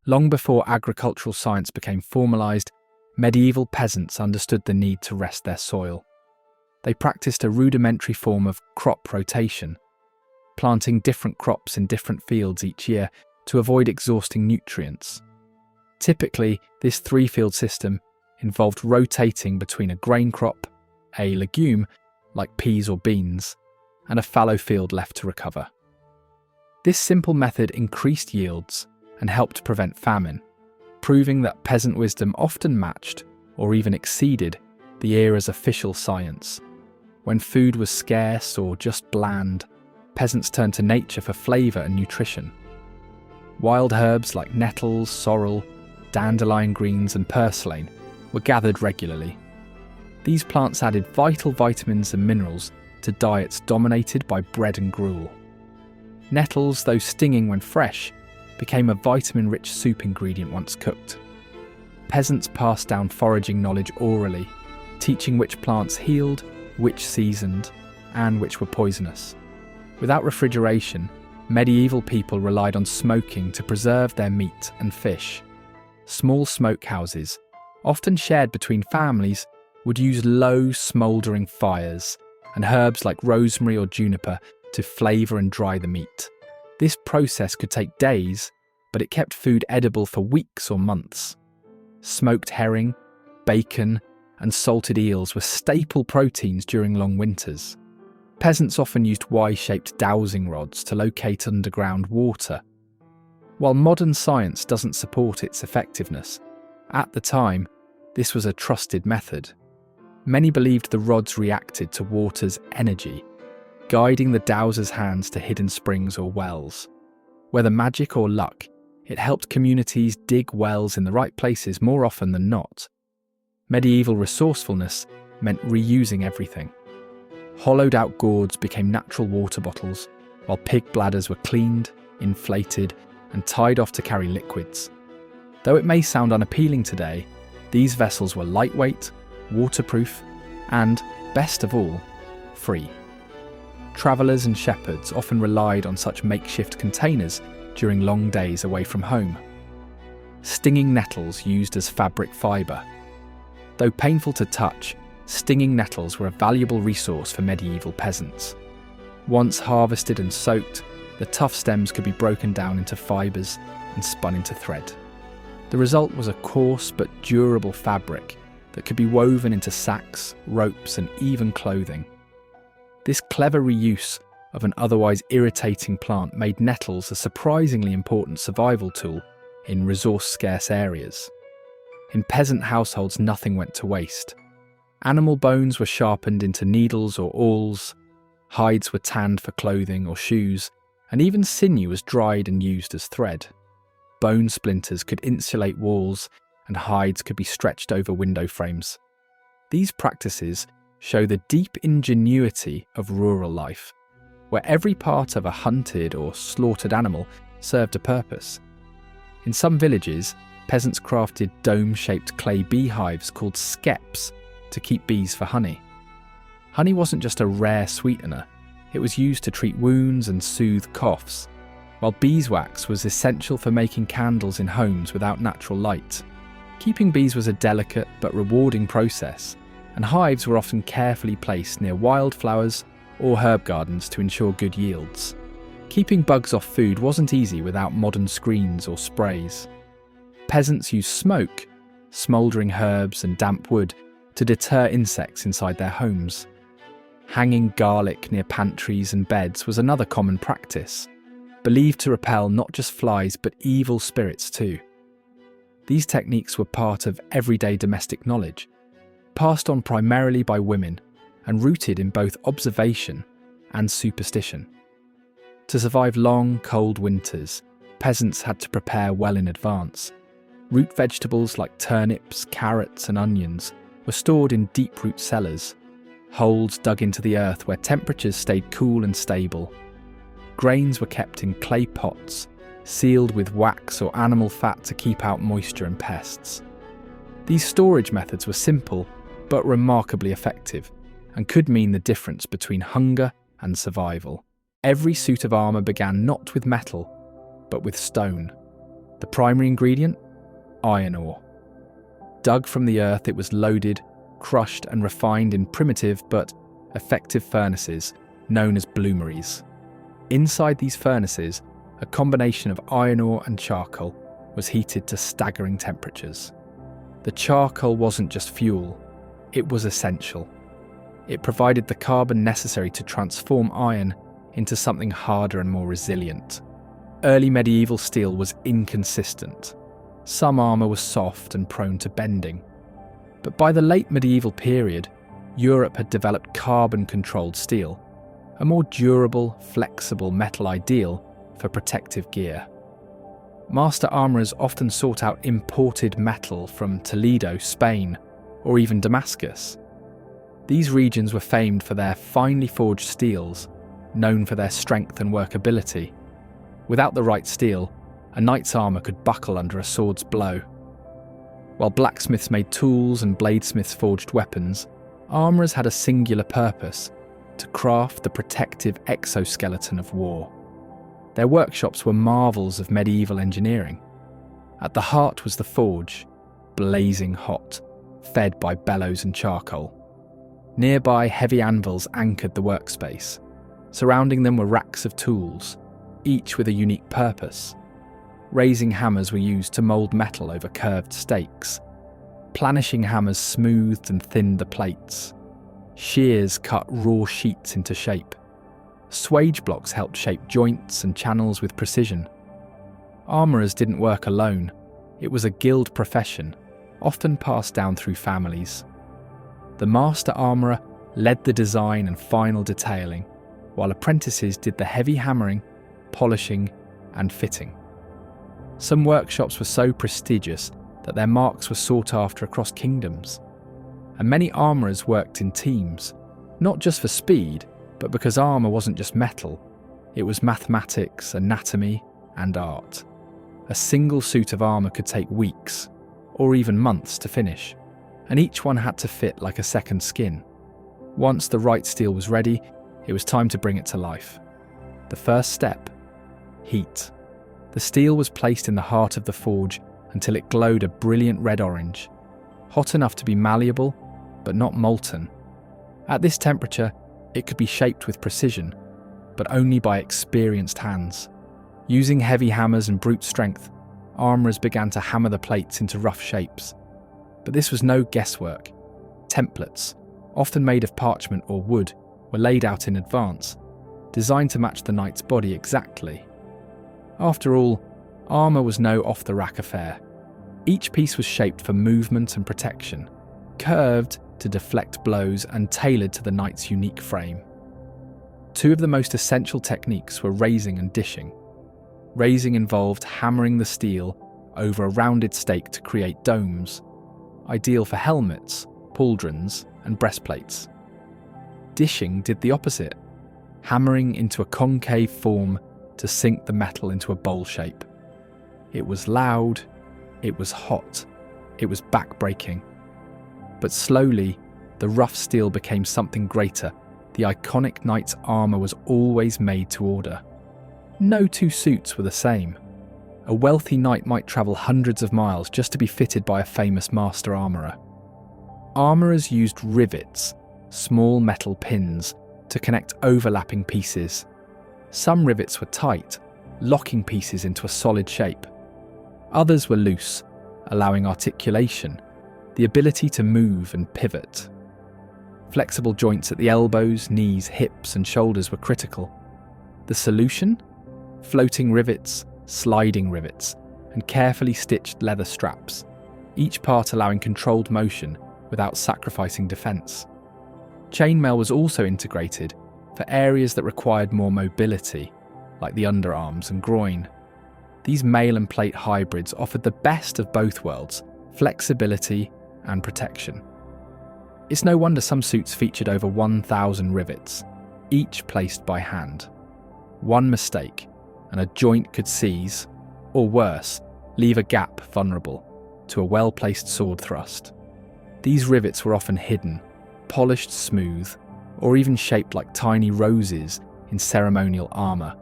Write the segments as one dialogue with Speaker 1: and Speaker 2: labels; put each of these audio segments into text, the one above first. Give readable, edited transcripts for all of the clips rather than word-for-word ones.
Speaker 1: Long before agricultural science became formalised, medieval peasants understood the need to rest their soil. They practiced a rudimentary form of crop rotation, planting different crops in different fields each year to avoid exhausting nutrients. Typically, this three-field system involved rotating between a grain crop, a legume, like peas or beans, and a fallow field left to recover. This simple method increased yields and helped prevent famine, proving that peasant wisdom often matched or even exceeded the era's official science. When food was scarce or just bland, peasants turned to nature for flavour and nutrition. Wild herbs like nettles, sorrel, dandelion greens and purslane were gathered regularly. These plants added vital vitamins and minerals to diets dominated by bread and gruel. Nettles, though stinging when fresh, became a vitamin-rich soup ingredient once cooked. Peasants passed down foraging knowledge orally, teaching which plants healed, which seasoned, and which were poisonous. Without refrigeration, medieval people relied on smoking to preserve their meat and fish. Small smokehouses, often shared between families, would use low, smouldering fires and herbs like rosemary or juniper to flavour and dry the meat. This process could take days, but it kept food edible for weeks or months. Smoked herring, bacon, and salted eels were staple proteins during long winters. Peasants often used Y-shaped dowsing rods to locate underground water. While modern science doesn't support its effectiveness, at the time, this was a trusted method. Many believed the rods reacted to water's energy, guiding the dowser's hands to hidden springs or wells. Whether magic or luck, it helped communities dig wells in the right places more often than not. Medieval resourcefulness meant reusing everything. Hollowed-out gourds became natural water bottles, while pig bladders were cleaned, inflated, and tied off to carry liquids. Though it may sound unappealing today, these vessels were lightweight, waterproof, and, best of all, free. Travellers and shepherds often relied on such makeshift containers during long days away from home. Stinging nettles used as fabric fibre. Though painful to touch, stinging nettles were a valuable resource for medieval peasants. Once harvested and soaked, the tough stems could be broken down into fibres and spun into thread. The result was a coarse but durable fabric that could be woven into sacks, ropes, and even clothing. This clever reuse of an otherwise irritating plant made nettles a surprisingly important survival tool in resource-scarce areas. In peasant households, nothing went to waste. Animal bones were sharpened into needles or awls, hides were tanned for clothing or shoes, and even sinew was dried and used as thread. Bone splinters could insulate walls, and hides could be stretched over window frames. These practices show the deep ingenuity of rural life, where every part of a hunted or slaughtered animal served a purpose. In some villages, peasants crafted dome-shaped clay beehives called skeps to keep bees for honey. Honey wasn't just a rare sweetener, it was used to treat wounds and soothe coughs, while beeswax was essential for making candles in homes without natural light. Keeping bees was a delicate but rewarding process, and hives were often carefully placed near wildflowers or herb gardens to ensure good yields. Keeping bugs off food wasn't easy without modern screens or sprays. Peasants used smoke, smouldering herbs and damp wood to deter insects inside their homes. Hanging garlic near pantries and beds was another common practice, believed to repel not just flies but evil spirits too. These techniques were part of everyday domestic knowledge, passed on primarily by women and rooted in both observation and superstition. To survive long, cold winters, peasants had to prepare well in advance. Root vegetables like turnips, carrots and onions were stored in deep-root cellars, holes dug into the earth where temperatures stayed cool and stable. Grains were kept in clay pots, sealed with wax or animal fat to keep out moisture and pests. These storage methods were simple but remarkably effective, and could mean the difference between hunger and survival. Every suit of armour began not with metal, but with stone. The primary ingredient? Iron ore. Dug from the earth, it was loaded, crushed and refined in primitive but effective furnaces known as bloomeries. Inside these furnaces, a combination of iron ore and charcoal was heated to staggering temperatures. The charcoal wasn't just fuel, it was essential. It provided the carbon necessary to transform iron into something harder and more resilient. Early medieval steel was inconsistent. Some armour was soft and prone to bending. But by the late medieval period, Europe had developed carbon-controlled steel, a more durable, flexible metal ideal for protective gear. Master armourers often sought out imported metal from Toledo, Spain, or even Damascus. These regions were famed for their finely forged steels, known for their strength and workability. Without the right steel, a knight's armour could buckle under a sword's blow. While blacksmiths made tools and bladesmiths forged weapons, armourers had a singular purpose: to craft the protective exoskeleton of war. Their workshops were marvels of medieval engineering. At the heart was the forge, blazing hot, fed by bellows and charcoal. Nearby, heavy anvils anchored the workspace. Surrounding them were racks of tools, each with a unique purpose. Raising hammers were used to mould metal over curved stakes. Planishing hammers smoothed and thinned the plates. Shears cut raw sheets into shape. Swage blocks helped shape joints and channels with precision. Armourers didn't work alone. It was a guild profession, often passed down through families. The master armourer led the design and final detailing, while apprentices did the heavy hammering, polishing, and fitting. Some workshops were so prestigious that their marks were sought after across kingdoms. And many armourers worked in teams, not just for speed, but because armour wasn't just metal. It was mathematics, anatomy, and art. A single suit of armour could take weeks, or even months to finish, and each one had to fit like a second skin. Once the right steel was ready, it was time to bring it to life. The first step: heat. The steel was placed in the heart of the forge until it glowed a brilliant red-orange, hot enough to be malleable, but not molten. At this temperature, it could be shaped with precision, but only by experienced hands. Using heavy hammers and brute strength, armourers began to hammer the plates into rough shapes. But this was no guesswork. Templates, often made of parchment or wood, were laid out in advance, designed to match the knight's body exactly. After all, armour was no off-the-rack affair. Each piece was shaped for movement and protection, curved to deflect blows and tailored to the knight's unique frame. Two of the most essential techniques were raising and dishing. Raising involved hammering the steel over a rounded stake to create domes, ideal for helmets, pauldrons, and breastplates. Dishing did the opposite, hammering into a concave form to sink the metal into a bowl shape. It was loud, it was hot, it was back-breaking. But slowly, the rough steel became something greater. The iconic knight's armour was always made to order. No two suits were the same. A wealthy knight might travel hundreds of miles just to be fitted by a famous master armourer. Armourers used rivets, small metal pins, to connect overlapping pieces. Some rivets were tight, locking pieces into a solid shape. Others were loose, allowing articulation, the ability to move and pivot. Flexible joints at the elbows, knees, hips, and shoulders were critical. The solution? Floating rivets, sliding rivets, and carefully stitched leather straps, each part allowing controlled motion without sacrificing defence. Chainmail was also integrated for areas that required more mobility, like the underarms and groin. These mail and plate hybrids offered the best of both worlds, flexibility and protection. It's no wonder some suits featured over 1,000 rivets, each placed by hand. One mistake, and a joint could seize, or worse, leave a gap vulnerable to a well-placed sword thrust. These rivets were often hidden, polished smooth, or even shaped like tiny roses in ceremonial armour,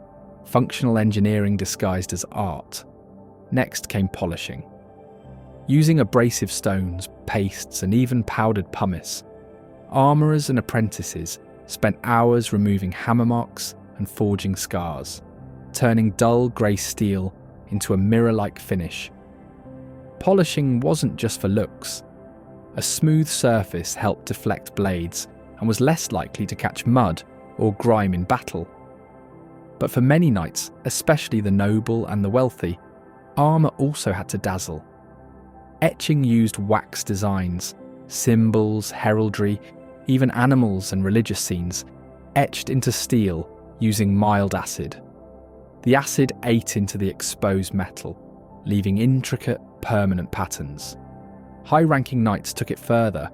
Speaker 1: functional engineering disguised as art. Next came polishing. Using abrasive stones, pastes, and even powdered pumice, armourers and apprentices spent hours removing hammer marks and forging scars, turning dull grey steel into a mirror-like finish. Polishing wasn't just for looks. A smooth surface helped deflect blades and was less likely to catch mud or grime in battle. But for many knights, especially the noble and the wealthy, armour also had to dazzle. Etching used wax designs, symbols, heraldry, even animals and religious scenes, etched into steel using mild acid. The acid ate into the exposed metal, leaving intricate, permanent patterns. High-ranking knights took it further,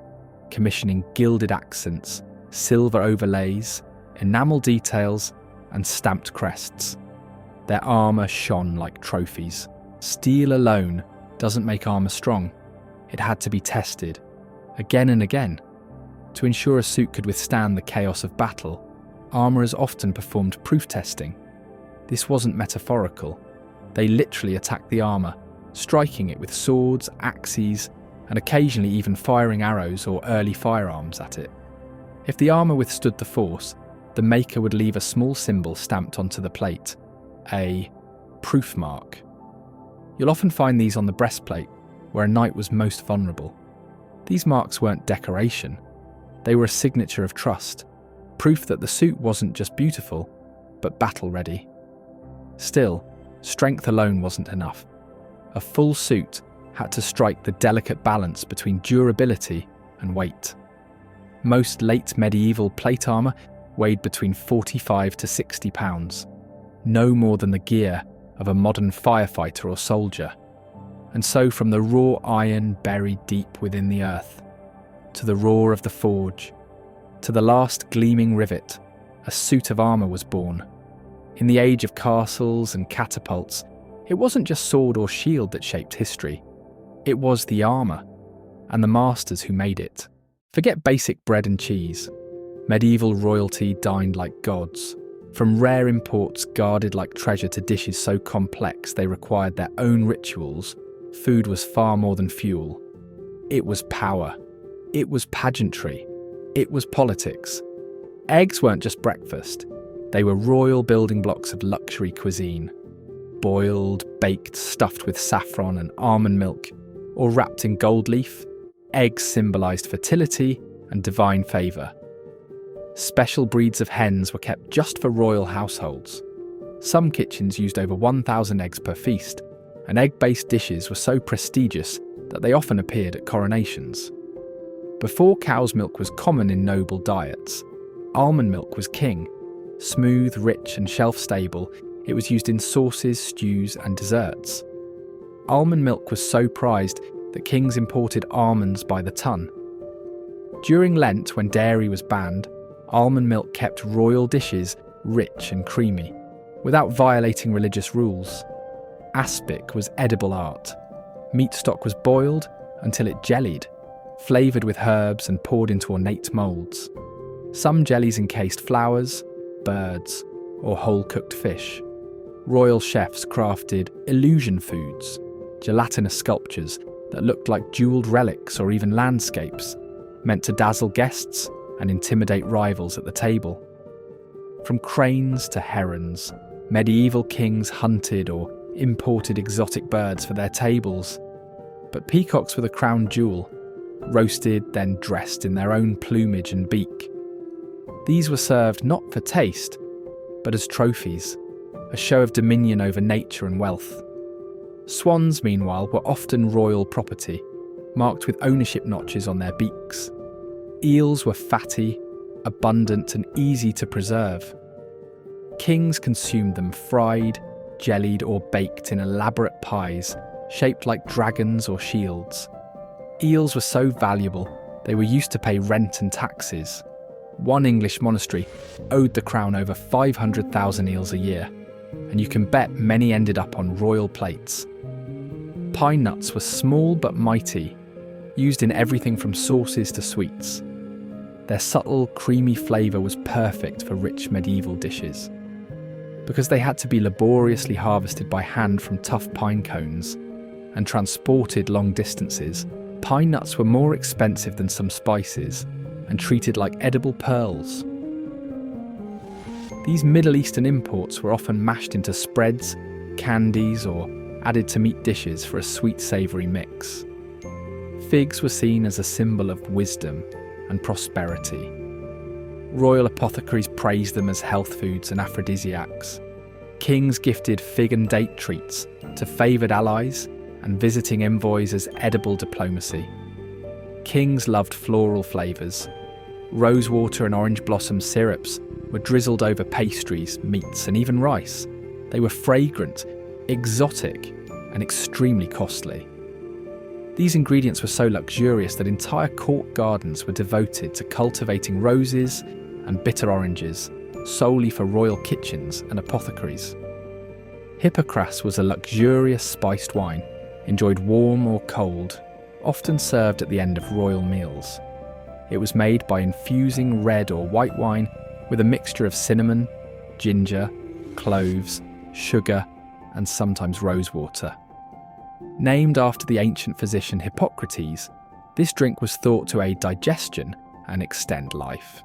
Speaker 1: commissioning gilded accents, silver overlays, enamel details, and stamped crests. Their armour shone like trophies. Steel alone doesn't make armour strong. It had to be tested, again and again. To ensure a suit could withstand the chaos of battle, armourers often performed proof testing. This wasn't metaphorical. They literally attacked the armour, striking it with swords, axes, and occasionally even firing arrows or early firearms at it. If the armour withstood the force, the maker would leave a small symbol stamped onto the plate, a proof mark. You'll often find these on the breastplate, where a knight was most vulnerable. These marks weren't decoration. They were a signature of trust, proof that the suit wasn't just beautiful, but battle-ready. Still, strength alone wasn't enough. A full suit had to strike the delicate balance between durability and weight. Most late medieval plate armour weighed between 45 to 60 pounds, no more than the gear of a modern firefighter or soldier. And so from the raw iron buried deep within the earth, to the roar of the forge, to the last gleaming rivet, a suit of armour was born. In the age of castles and catapults, it wasn't just sword or shield that shaped history. It was the armour, and the masters who made it. Forget basic bread and cheese. Medieval royalty dined like gods. From rare imports guarded like treasure to dishes so complex they required their own rituals, food was far more than fuel. It was power. It was pageantry. It was politics. Eggs weren't just breakfast. They were royal building blocks of luxury cuisine. Boiled, baked, stuffed with saffron and almond milk, or wrapped in gold leaf, eggs symbolised fertility and divine favour. Special breeds of hens were kept just for royal households. Some kitchens used over 1,000 eggs per feast, and egg-based dishes were so prestigious that they often appeared at coronations. Before cow's milk was common in noble diets, almond milk was king. Smooth, rich and shelf-stable, it was used in sauces, stews and desserts. Almond milk was so prized that kings imported almonds by the ton. During Lent, when dairy was banned, almond milk kept royal dishes rich and creamy, without violating religious rules. Aspic was edible art. Meat stock was boiled until it jellied, flavoured with herbs and poured into ornate moulds. Some jellies encased flowers, birds, or whole-cooked fish. Royal chefs crafted illusion foods, gelatinous sculptures that looked like jewelled relics or even landscapes, meant to dazzle guests and intimidate rivals at the table. From cranes to herons, medieval kings hunted or imported exotic birds for their tables. But peacocks were the crown jewel, roasted then dressed in their own plumage and beak. These were served not for taste, but as trophies, a show of dominion over nature and wealth. Swans, meanwhile, were often royal property, marked with ownership notches on their beaks. Eels were fatty, abundant and easy to preserve. Kings consumed them fried, jellied or baked in elaborate pies, shaped like dragons or shields. Eels were so valuable, they were used to pay rent and taxes. One English monastery owed the crown over 500,000 eels a year, and you can bet many ended up on royal plates. Pine nuts were small but mighty, used in everything from sauces to sweets. Their subtle, creamy flavour was perfect for rich medieval dishes. Because they had to be laboriously harvested by hand from tough pine cones and transported long distances, pine nuts were more expensive than some spices and treated like edible pearls. These Middle Eastern imports were often mashed into spreads, candies, or added to meat dishes for a sweet savoury mix. Figs were seen as a symbol of wisdom and prosperity. Royal apothecaries praised them as health foods and aphrodisiacs. Kings gifted fig and date treats to favoured allies and visiting envoys as edible diplomacy. Kings loved floral flavours. Rosewater and orange blossom syrups were drizzled over pastries, meats, and even rice. They were fragrant, exotic, and extremely costly. These ingredients were so luxurious that entire court gardens were devoted to cultivating roses and bitter oranges, solely for royal kitchens and apothecaries. Hippocras was a luxurious spiced wine, enjoyed warm or cold, often served at the end of royal meals. It was made by infusing red or white wine with a mixture of cinnamon, ginger, cloves, sugar, and sometimes rosewater. Named after the ancient physician Hippocrates, this drink was thought to aid digestion and extend life.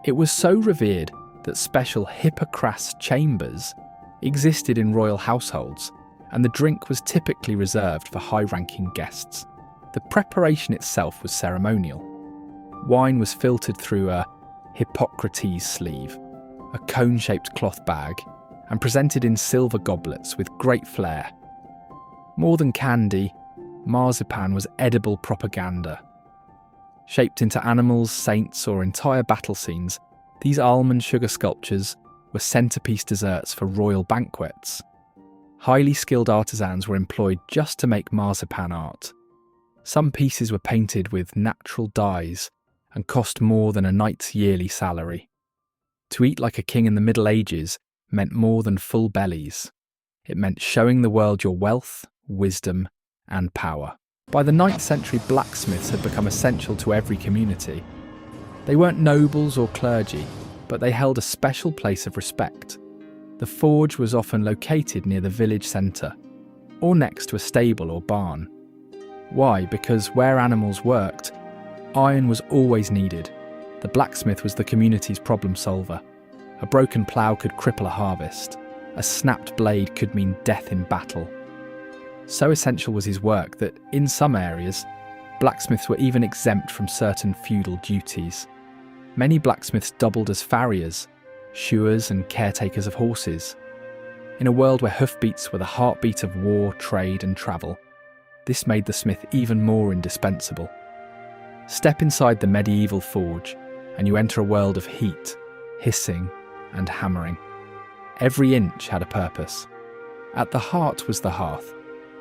Speaker 1: It was so revered that special Hippocras chambers existed in royal households, and the drink was typically reserved for high-ranking guests. The preparation itself was ceremonial. Wine was filtered through a Hippocrates sleeve, a cone-shaped cloth bag, and presented in silver goblets with great flair. More than candy, marzipan was edible propaganda. Shaped into animals, saints, or entire battle scenes, these almond sugar sculptures were centerpiece desserts for royal banquets. Highly skilled artisans were employed just to make marzipan art. Some pieces were painted with natural dyes and cost more than a knight's yearly salary. To eat like a king in the Middle Ages meant more than full bellies. It meant showing the world your wealth, wisdom, and power. By the 9th century, blacksmiths had become essential to every community. They weren't nobles or clergy, but they held a special place of respect. The forge was often located near the village centre, or next to a stable or barn. Why? Because where animals worked, iron was always needed. The blacksmith was the community's problem solver. A broken plough could cripple a harvest. A snapped blade could mean death in battle. So essential was his work that, in some areas, blacksmiths were even exempt from certain feudal duties. Many blacksmiths doubled as farriers, shoers and caretakers of horses. In a world where hoofbeats were the heartbeat of war, trade and travel, this made the smith even more indispensable. Step inside the medieval forge and you enter a world of heat, hissing and hammering. Every inch had a purpose. At the heart was the hearth,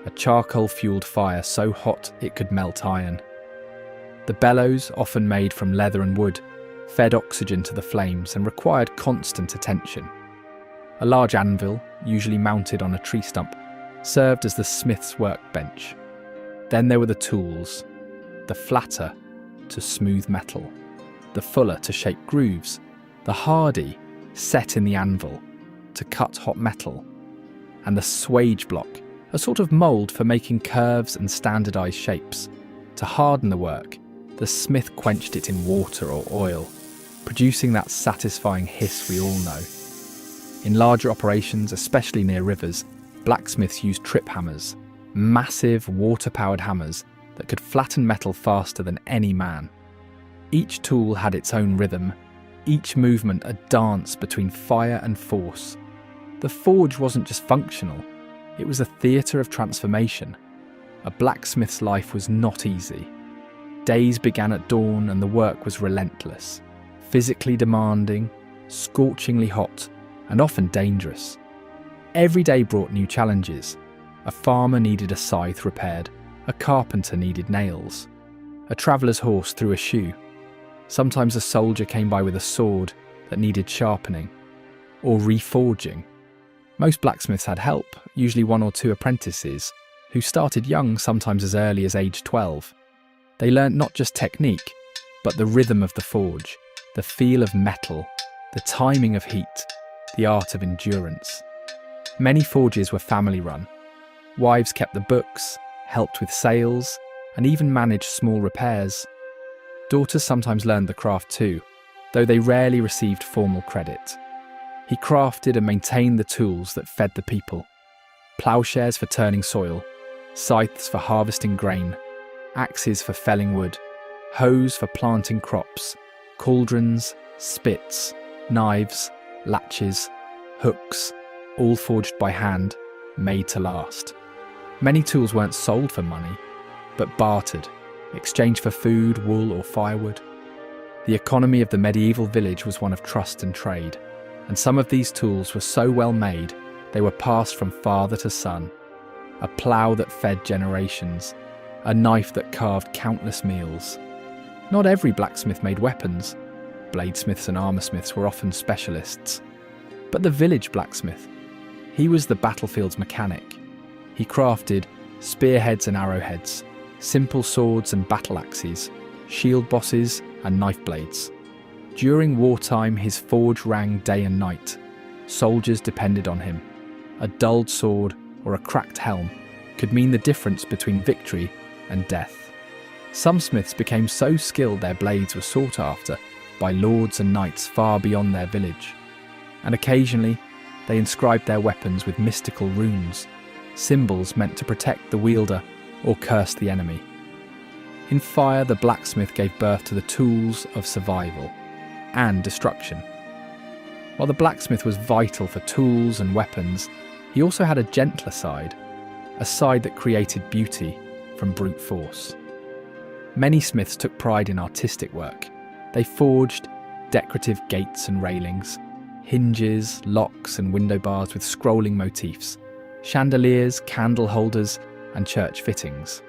Speaker 1: a charcoal-fueled fire so hot it could melt iron. The bellows, often made from leather and wood, fed oxygen to the flames and required constant attention. A large anvil, usually mounted on a tree stump, served as the smith's workbench. Then there were the tools, the flatter to smooth metal, the fuller to shape grooves, the hardy set in the anvil to cut hot metal, and the swage block, a sort of mould for making curves and standardised shapes. To harden the work, the smith quenched it in water or oil, producing that satisfying hiss we all know. In larger operations, especially near rivers, blacksmiths used trip hammers, massive water-powered hammers that could flatten metal faster than any man. Each tool had its own rhythm, each movement a dance between fire and force. The forge wasn't just functional, it was a theatre of transformation. A blacksmith's life was not easy. Days began at dawn and the work was relentless, physically demanding, scorchingly hot, and often dangerous. Every day brought new challenges. A farmer needed a scythe repaired, a carpenter needed nails, a traveller's horse threw a shoe. Sometimes a soldier came by with a sword that needed sharpening, or reforging. Most blacksmiths had help, usually 1 or 2 apprentices, who started young, sometimes as early as age 12. They learnt not just technique, but the rhythm of the forge, the feel of metal, the timing of heat, the art of endurance. Many forges were family-run. Wives kept the books, helped with sales, and even managed small repairs. Daughters sometimes learned the craft too, though they rarely received formal credit. He crafted and maintained the tools that fed the people. Ploughshares for turning soil, scythes for harvesting grain, axes for felling wood, hoes for planting crops, cauldrons, spits, knives, latches, hooks, all forged by hand, made to last. Many tools weren't sold for money, but bartered, exchanged for food, wool, or firewood. The economy of the medieval village was one of trust and trade, and some of these tools were so well made they were passed from father to son. A plough that fed generations, a knife that carved countless meals. Not every blacksmith made weapons. Bladesmiths and armoursmiths were often specialists. But the village blacksmith, he was the battlefield's mechanic. He crafted spearheads and arrowheads, simple swords and battle axes, shield bosses and knife blades. During wartime, his forge rang day and night. Soldiers depended on him. A dulled sword or a cracked helm could mean the difference between victory and death. Some smiths became so skilled their blades were sought after by lords and knights far beyond their village. And occasionally, they inscribed their weapons with mystical runes, symbols meant to protect the wielder or curse the enemy. In fire, the blacksmith gave birth to the tools of survival and destruction. While the blacksmith was vital for tools and weapons, he also had a gentler side, a side that created beauty from brute force. Many smiths took pride in artistic work. They forged decorative gates and railings, hinges, locks and window bars with scrolling motifs, chandeliers, candle holders and church fittings.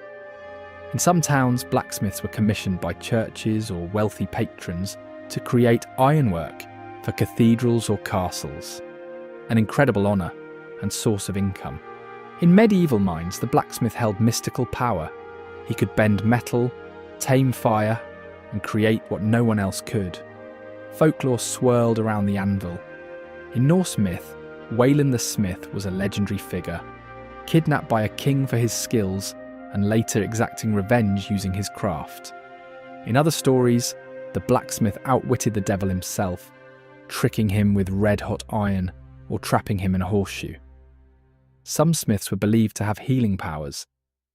Speaker 1: In some towns, blacksmiths were commissioned by churches or wealthy patrons to create ironwork for cathedrals or castles, an incredible honour and source of income. In medieval minds, the blacksmith held mystical power. He could bend metal, tame fire, and create what no one else could. Folklore swirled around the anvil. In Norse myth, Waylon the Smith was a legendary figure, kidnapped by a king for his skills and later exacting revenge using his craft. In other stories, the blacksmith outwitted the devil himself, tricking him with red-hot iron or trapping him in a horseshoe. Some smiths were believed to have healing powers,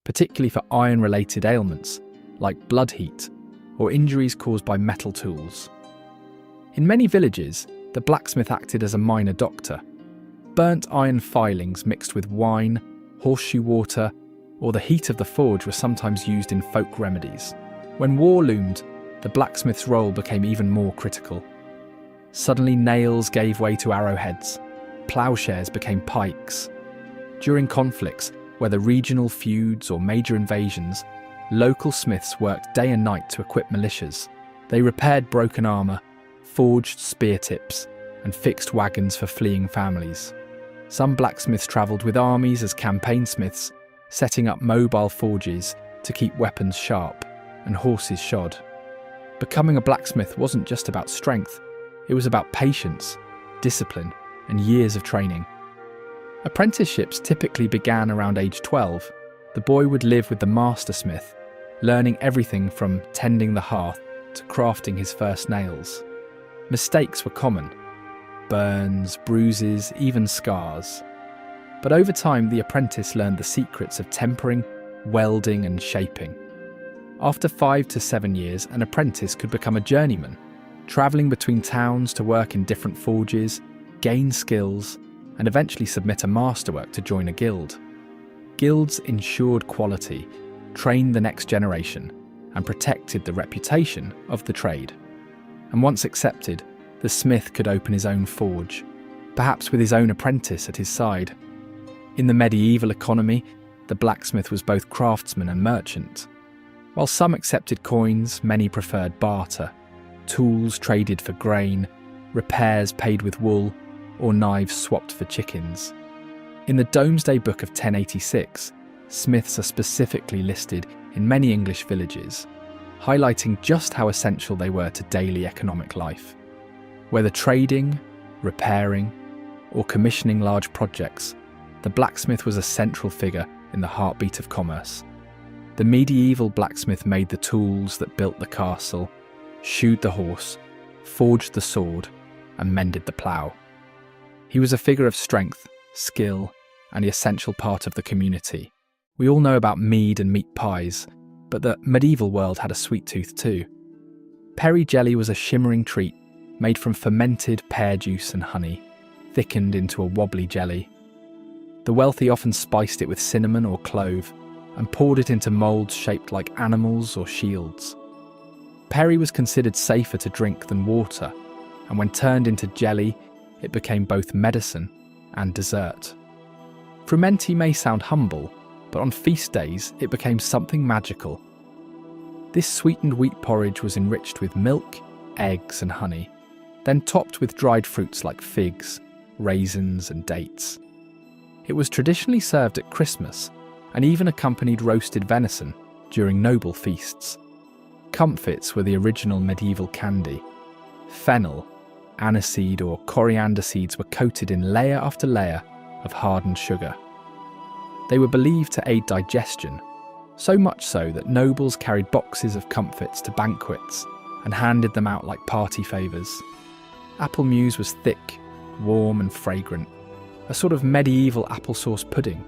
Speaker 1: particularly for iron-related ailments like blood heat or injuries caused by metal tools. In many villages, the blacksmith acted as a minor doctor. Burnt iron filings mixed with wine, horseshoe water, or the heat of the forge were sometimes used in folk remedies. When war loomed, the blacksmith's role became even more critical. Suddenly nails gave way to arrowheads, ploughshares became pikes. During conflicts, whether regional feuds or major invasions, local smiths worked day and night to equip militias. They repaired broken armour, forged spear tips, and fixed wagons for fleeing families. Some blacksmiths travelled with armies as campaign smiths, setting up mobile forges to keep weapons sharp and horses shod. Becoming a blacksmith wasn't just about strength, it was about patience, discipline, and years of training. Apprenticeships typically began around age 12. The boy would live with the master smith, learning everything from tending the hearth to crafting his first nails. Mistakes were common. Burns, bruises, even scars. But over time, the apprentice learned the secrets of tempering, welding, and shaping. After 5 to 7 years, an apprentice could become a journeyman, travelling between towns to work in different forges, gain skills, and eventually submit a masterwork to join a guild. Guilds ensured quality, trained the next generation, and protected the reputation of the trade. And once accepted, the smith could open his own forge, perhaps with his own apprentice at his side. In the medieval economy, the blacksmith was both craftsman and merchant. While some accepted coins, many preferred barter, tools traded for grain, repairs paid with wool, or knives swapped for chickens. In the Domesday Book of 1086, smiths are specifically listed in many English villages. highlighting just how essential they were to daily economic life. Whether trading, repairing, or commissioning large projects, the blacksmith was a central figure in the heartbeat of commerce. The medieval blacksmith made the tools that built the castle, shoed the horse, forged the sword, and mended the plough. He was a figure of strength, skill, and the essential part of the community. We all know about mead and meat pies, but the medieval world had a sweet tooth too. Perry jelly was a shimmering treat made from fermented pear juice and honey, thickened into a wobbly jelly. The wealthy often spiced it with cinnamon or clove and poured it into moulds shaped like animals or shields. Perry was considered safer to drink than water, and when turned into jelly, it became both medicine and dessert. Frumenti may sound humble, but on feast days it became something magical. This sweetened wheat porridge was enriched with milk, eggs and honey, then topped with dried fruits like figs, raisins and dates. It was traditionally served at Christmas and even accompanied roasted venison during noble feasts. Comfits were the original medieval candy. Fennel, aniseed or coriander seeds were coated in layer after layer of hardened sugar. They were believed to aid digestion, so much so that nobles carried boxes of comfits to banquets and handed them out like party favours. Apple muse was thick, warm and fragrant, a sort of medieval applesauce pudding.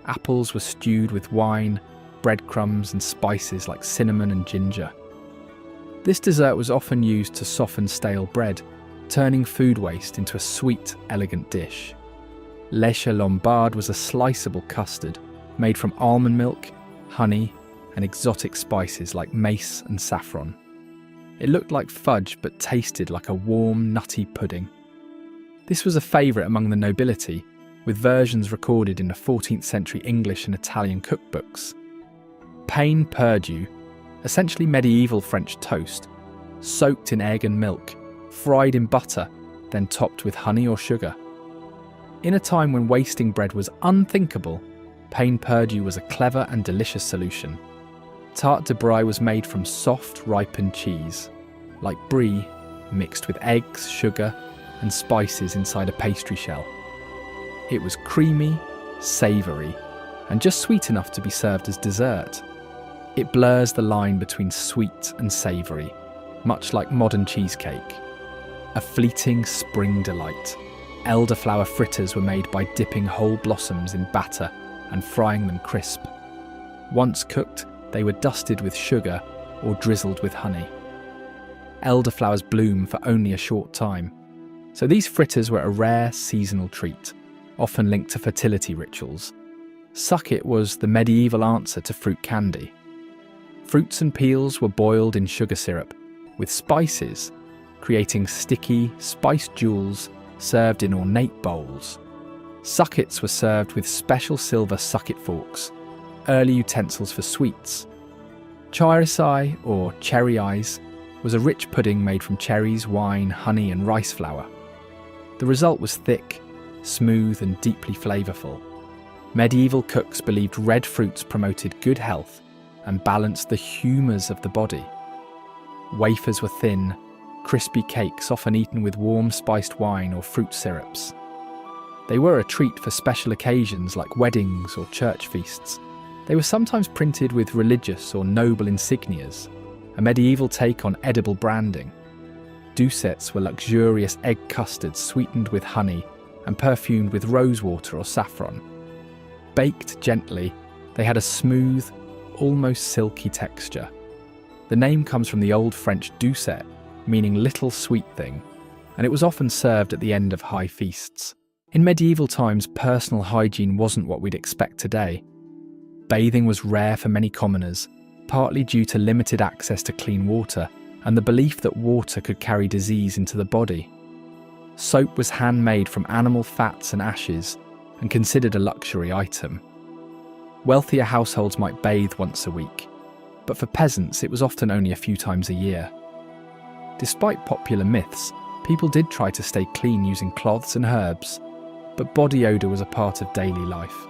Speaker 1: Apples were stewed with wine, breadcrumbs and spices like cinnamon and ginger. This dessert was often used to soften stale bread, turning food waste into a sweet, elegant dish. Lèche Lombard was a sliceable custard made from almond milk, honey, and exotic spices like mace and saffron. It looked like fudge but tasted like a warm, nutty pudding. This was a favourite among the nobility, with versions recorded in the 14th century English and Italian cookbooks. Pain perdu, essentially medieval French toast, soaked in egg and milk, fried in butter, then topped with honey or sugar. In a time when wasting bread was unthinkable, pain perdu was a clever and delicious solution. Tarte de Brie was made from soft, ripened cheese, like brie, mixed with eggs, sugar, and spices inside a pastry shell. It was creamy, savoury, and just sweet enough to be served as dessert. It blurs the line between sweet and savoury, much like modern cheesecake. A fleeting spring delight. Elderflower fritters were made by dipping whole blossoms in batter and frying them crisp. Once cooked, they were dusted with sugar or drizzled with honey. Elderflowers bloom for only a short time, so these fritters were a rare seasonal treat, often linked to fertility rituals. Sucket was the medieval answer to fruit candy. Fruits and peels were boiled in sugar syrup, with spices, creating sticky, spiced jewels served in ornate bowls. Suckets were served with special silver sucket forks, early utensils for sweets. Chairasai, or cherry eyes, was a rich pudding made from cherries, wine, honey and rice flour. The result was thick, smooth and deeply flavourful. Medieval cooks believed red fruits promoted good health and balanced the humours of the body. Wafers were thin, crispy cakes often eaten with warm spiced wine or fruit syrups. They were a treat for special occasions like weddings or church feasts. They were sometimes printed with religious or noble insignias, a medieval take on edible branding. Doucettes were luxurious egg custards sweetened with honey and perfumed with rosewater or saffron. Baked gently, they had a smooth, almost silky texture. The name comes from the Old French doucet, meaning little sweet thing, and it was often served at the end of high feasts. In medieval times, personal hygiene wasn't what we'd expect today. Bathing was rare for many commoners, partly due to limited access to clean water and the belief that water could carry disease into the body. Soap was handmade from animal fats and ashes and considered a luxury item. Wealthier households might bathe once a week, but for peasants it was often only a few times a year. Despite popular myths, people did try to stay clean using cloths and herbs, but body odour was a part of daily life.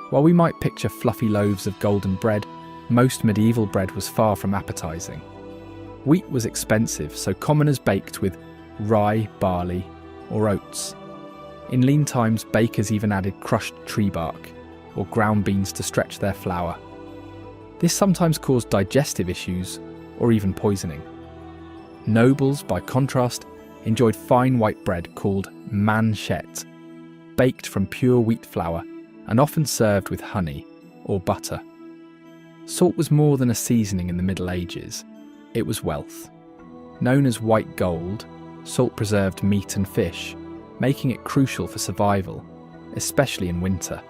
Speaker 1: While we might picture fluffy loaves of golden bread, Most medieval bread was far from appetizing. Wheat was expensive, so commoners baked with rye, barley, or oats. In lean times, bakers even added crushed tree bark or ground beans to stretch their flour. This sometimes caused digestive issues or even poisoning. Nobles, by contrast, enjoyed fine white bread called manchette, baked from pure wheat flour and often served with honey or butter. Salt was more than a seasoning in the Middle Ages. It was wealth. Known as white gold, salt preserved meat and fish, making it crucial for survival, especially in winter.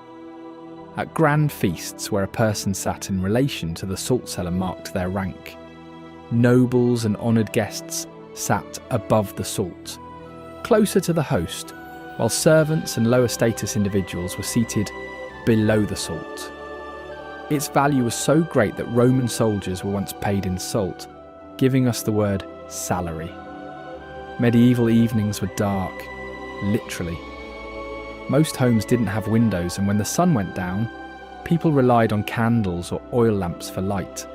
Speaker 1: At grand feasts where a person sat in relation to the salt cellar marked their rank. Nobles and honoured guests sat above the salt, closer to the host, while servants and lower status individuals were seated below the salt. Its value was so great that Roman soldiers were once paid in salt, giving us the word salary. Medieval evenings were dark, literally. Most homes didn't have windows, and when the sun went down, people relied on candles or oil lamps for light.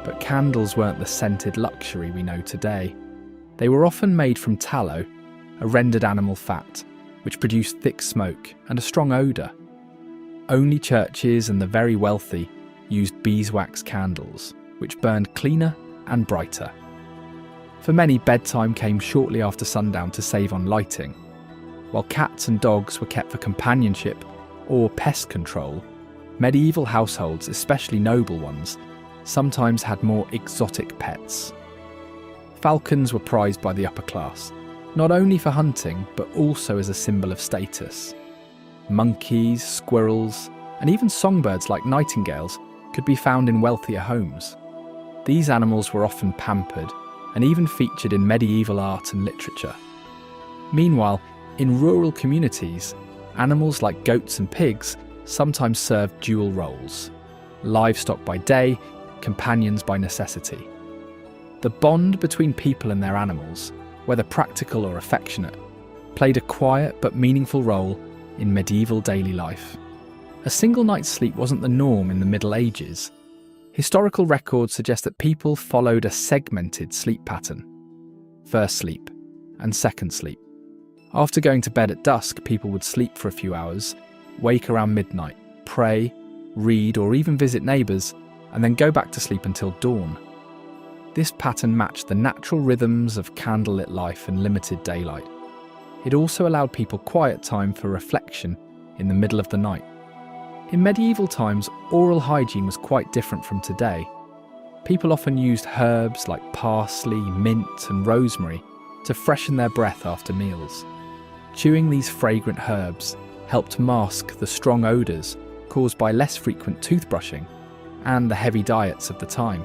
Speaker 1: But candles weren't the scented luxury we know today. They were often made from tallow, a rendered animal fat, which produced thick smoke and a strong odour. Only churches and the very wealthy used beeswax candles, which burned cleaner and brighter. For many, bedtime came shortly after sundown to save on lighting. While cats and dogs were kept for companionship or pest control, medieval households, especially noble ones, sometimes had more exotic pets. Falcons were prized by the upper class, not only for hunting but also as a symbol of status. Monkeys, squirrels, and even songbirds like nightingales could be found in wealthier homes. These animals were often pampered and even featured in medieval art and literature. Meanwhile, in rural communities, animals like goats and pigs sometimes served dual roles: livestock by day, companions by necessity. The bond between people and their animals, whether practical or affectionate, played a quiet but meaningful role in medieval daily life. A single night's sleep wasn't the norm in the Middle Ages. Historical records suggest that people followed a segmented sleep pattern: first sleep and second sleep. After going to bed at dusk, people would sleep for a few hours, wake around midnight, pray, read, or even visit neighbours, and then go back to sleep until dawn. This pattern matched the natural rhythms of candlelit life and limited daylight. It also allowed people quiet time for reflection in the middle of the night. In medieval times, oral hygiene was quite different from today. People often used herbs like parsley, mint, and rosemary to freshen their breath after meals. Chewing these fragrant herbs helped mask the strong odours caused by less frequent toothbrushing and the heavy diets of the time.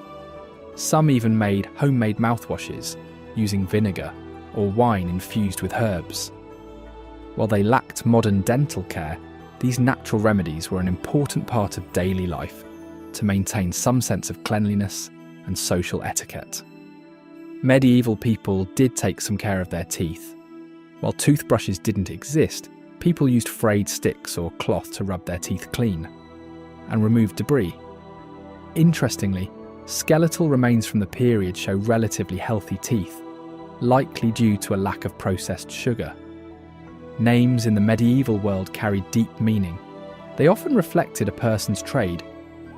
Speaker 1: Some even made homemade mouthwashes using vinegar or wine infused with herbs. While they lacked modern dental care, these natural remedies were an important part of daily life to maintain some sense of cleanliness and social etiquette. Medieval people did take some care of their teeth. While toothbrushes didn't exist, people used frayed sticks or cloth to rub their teeth clean and remove debris. Interestingly, skeletal remains from the period show relatively healthy teeth, likely due to a lack of processed sugar. Names in the medieval world carried deep meaning. They often reflected a person's trade,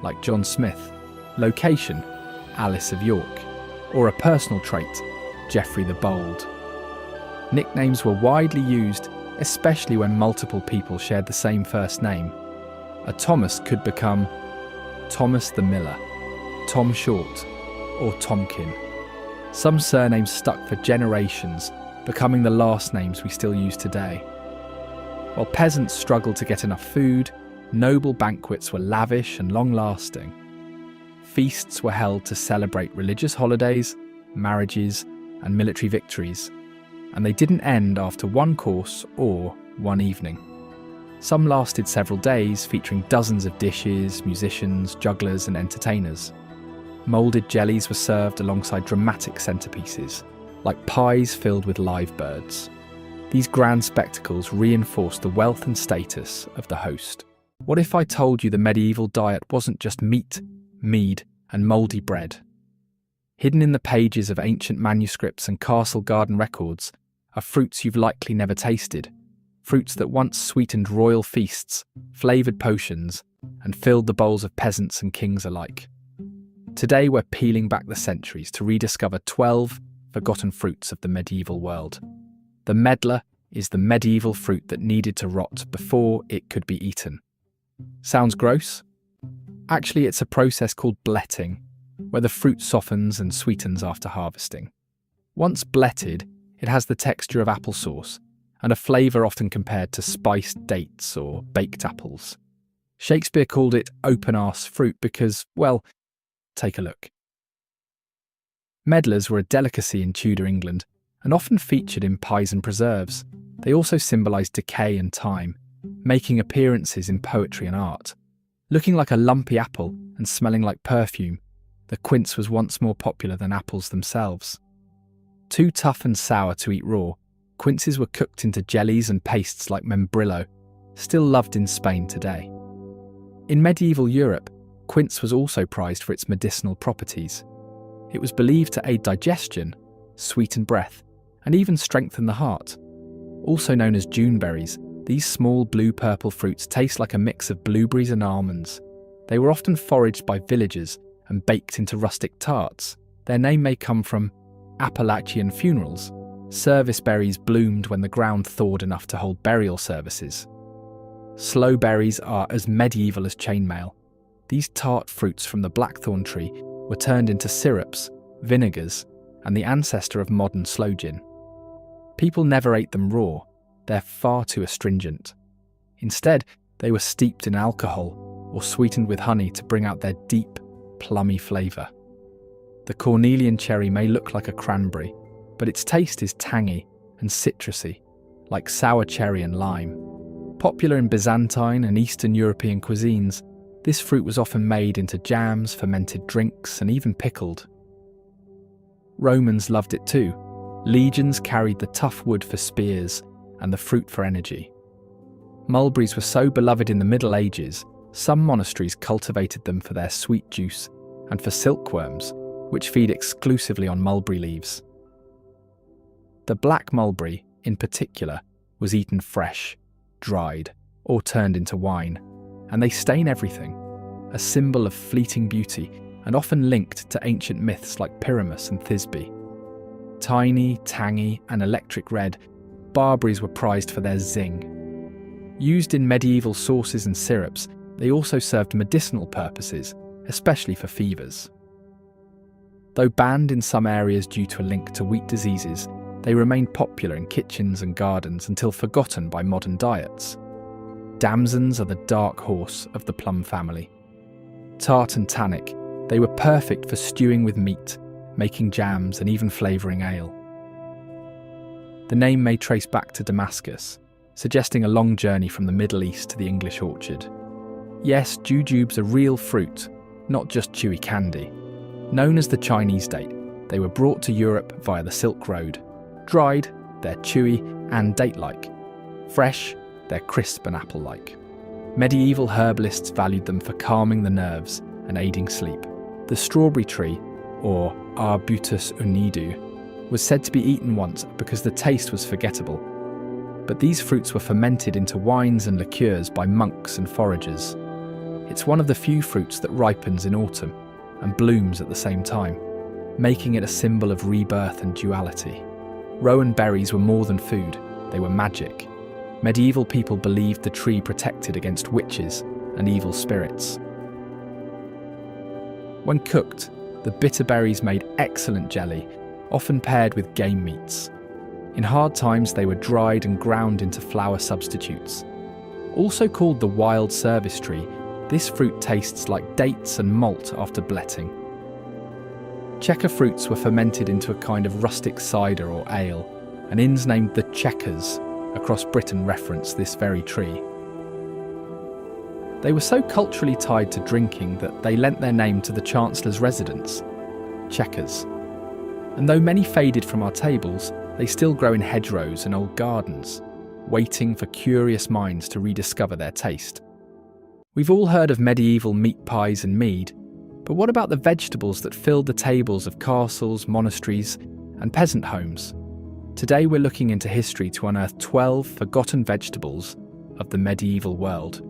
Speaker 1: like John Smith, location, Alice of York, or a personal trait, Geoffrey the Bold. Nicknames were widely used, especially when multiple people shared the same first name. A Thomas could become Thomas the Miller, Tom Short, or Tomkin. Some surnames stuck for generations, becoming the last names we still use today. While peasants struggled to get enough food, noble banquets were lavish and long-lasting. Feasts were held to celebrate religious holidays, marriages, and military victories, and they didn't end after one course or one evening. Some lasted several days, featuring dozens of dishes, musicians, jugglers, and entertainers. Moulded jellies were served alongside dramatic centerpieces, like pies filled with live birds. These grand spectacles reinforced the wealth and status of the host. What if I told you the medieval diet wasn't just meat, mead, and mouldy bread. Hidden in the pages of ancient manuscripts and castle garden records are fruits you've likely never tasted, fruits that once sweetened royal feasts, flavoured potions, and filled the bowls of peasants and kings alike. Today we're peeling back the centuries to rediscover 12 forgotten fruits of the medieval world. The medlar is the medieval fruit that needed to rot before it could be eaten. Sounds gross? Actually, it's a process called bletting, where the fruit softens and sweetens after harvesting. Once bletted, it has the texture of applesauce and a flavour often compared to spiced dates or baked apples. Shakespeare called it open-arse fruit because, well, take a look. Medlars were a delicacy in Tudor England and often featured in pies and preserves. They also symbolised decay and time, making appearances in poetry and art. Looking like a lumpy apple and smelling like perfume, the quince was once more popular than apples themselves. Too tough and sour to eat raw, quinces were cooked into jellies and pastes like membrillo, still loved in Spain today. In medieval Europe, quince was also prized for its medicinal properties. It was believed to aid digestion, sweeten breath, and even strengthen the heart. Also known as Juneberries, these small blue-purple fruits taste like a mix of blueberries and almonds. They were often foraged by villagers and baked into rustic tarts. Their name may come from Appalachian funerals. Service berries bloomed when the ground thawed enough to hold burial services. Sloe berries are as medieval as chainmail. These tart fruits from the blackthorn tree were turned into syrups, vinegars, and the ancestor of modern sloe gin. People never ate them raw. They're far too astringent. Instead, they were steeped in alcohol or sweetened with honey to bring out their deep, plummy flavour. The cornelian cherry may look like a cranberry, but its taste is tangy and citrusy, like sour cherry and lime. Popular in Byzantine and Eastern European cuisines, this fruit was often made into jams, fermented drinks, and even pickled. Romans loved it too. Legions carried the tough wood for spears and the fruit for energy. Mulberries were so beloved in the Middle Ages, some monasteries cultivated them for their sweet juice and for silkworms, which feed exclusively on mulberry leaves. The black mulberry, in particular, was eaten fresh, dried, or turned into wine, and they stain everything, a symbol of fleeting beauty and often linked to ancient myths like Pyramus and Thisbe. Tiny, tangy, and electric red, barberries were prized for their zing. Used in medieval sauces and syrups, they also served medicinal purposes, especially for fevers. Though banned in some areas due to a link to wheat diseases, they remained popular in kitchens and gardens until forgotten by modern diets. Damsons are the dark horse of the plum family. Tart and tannic, they were perfect for stewing with meat, making jams and even flavouring ale. The name may trace back to Damascus, suggesting a long journey from the Middle East to the English orchard. Yes, jujubes are real fruit, not just chewy candy. Known as the Chinese date, they were brought to Europe via the Silk Road. Dried, they're chewy and date-like. Fresh, they're crisp and apple-like. Medieval herbalists valued them for calming the nerves and aiding sleep. The strawberry tree, or Arbutus unidu, was said to be eaten once because the taste was forgettable. But these fruits were fermented into wines and liqueurs by monks and foragers. It's one of the few fruits that ripens in autumn and blooms at the same time, making it a symbol of rebirth and duality. Rowan berries were more than food, they were magic. Medieval people believed the tree protected against witches and evil spirits. When cooked, the bitter berries made excellent jelly, often paired with game meats. In hard times, they were dried and ground into flour substitutes. Also called the wild service tree, this fruit tastes like dates and malt after bletting. Checker fruits were fermented into a kind of rustic cider or ale, and inns named the Chequers across Britain reference this very tree. They were so culturally tied to drinking that they lent their name to the Chancellor's residence, Chequers. And though many faded from our tables, they still grow in hedgerows and old gardens, waiting for curious minds to rediscover their taste. We've all heard of medieval meat pies and mead, But what about the vegetables that filled the tables of castles, monasteries, and peasant homes? Today we're looking into history to unearth 12 forgotten vegetables of the medieval world.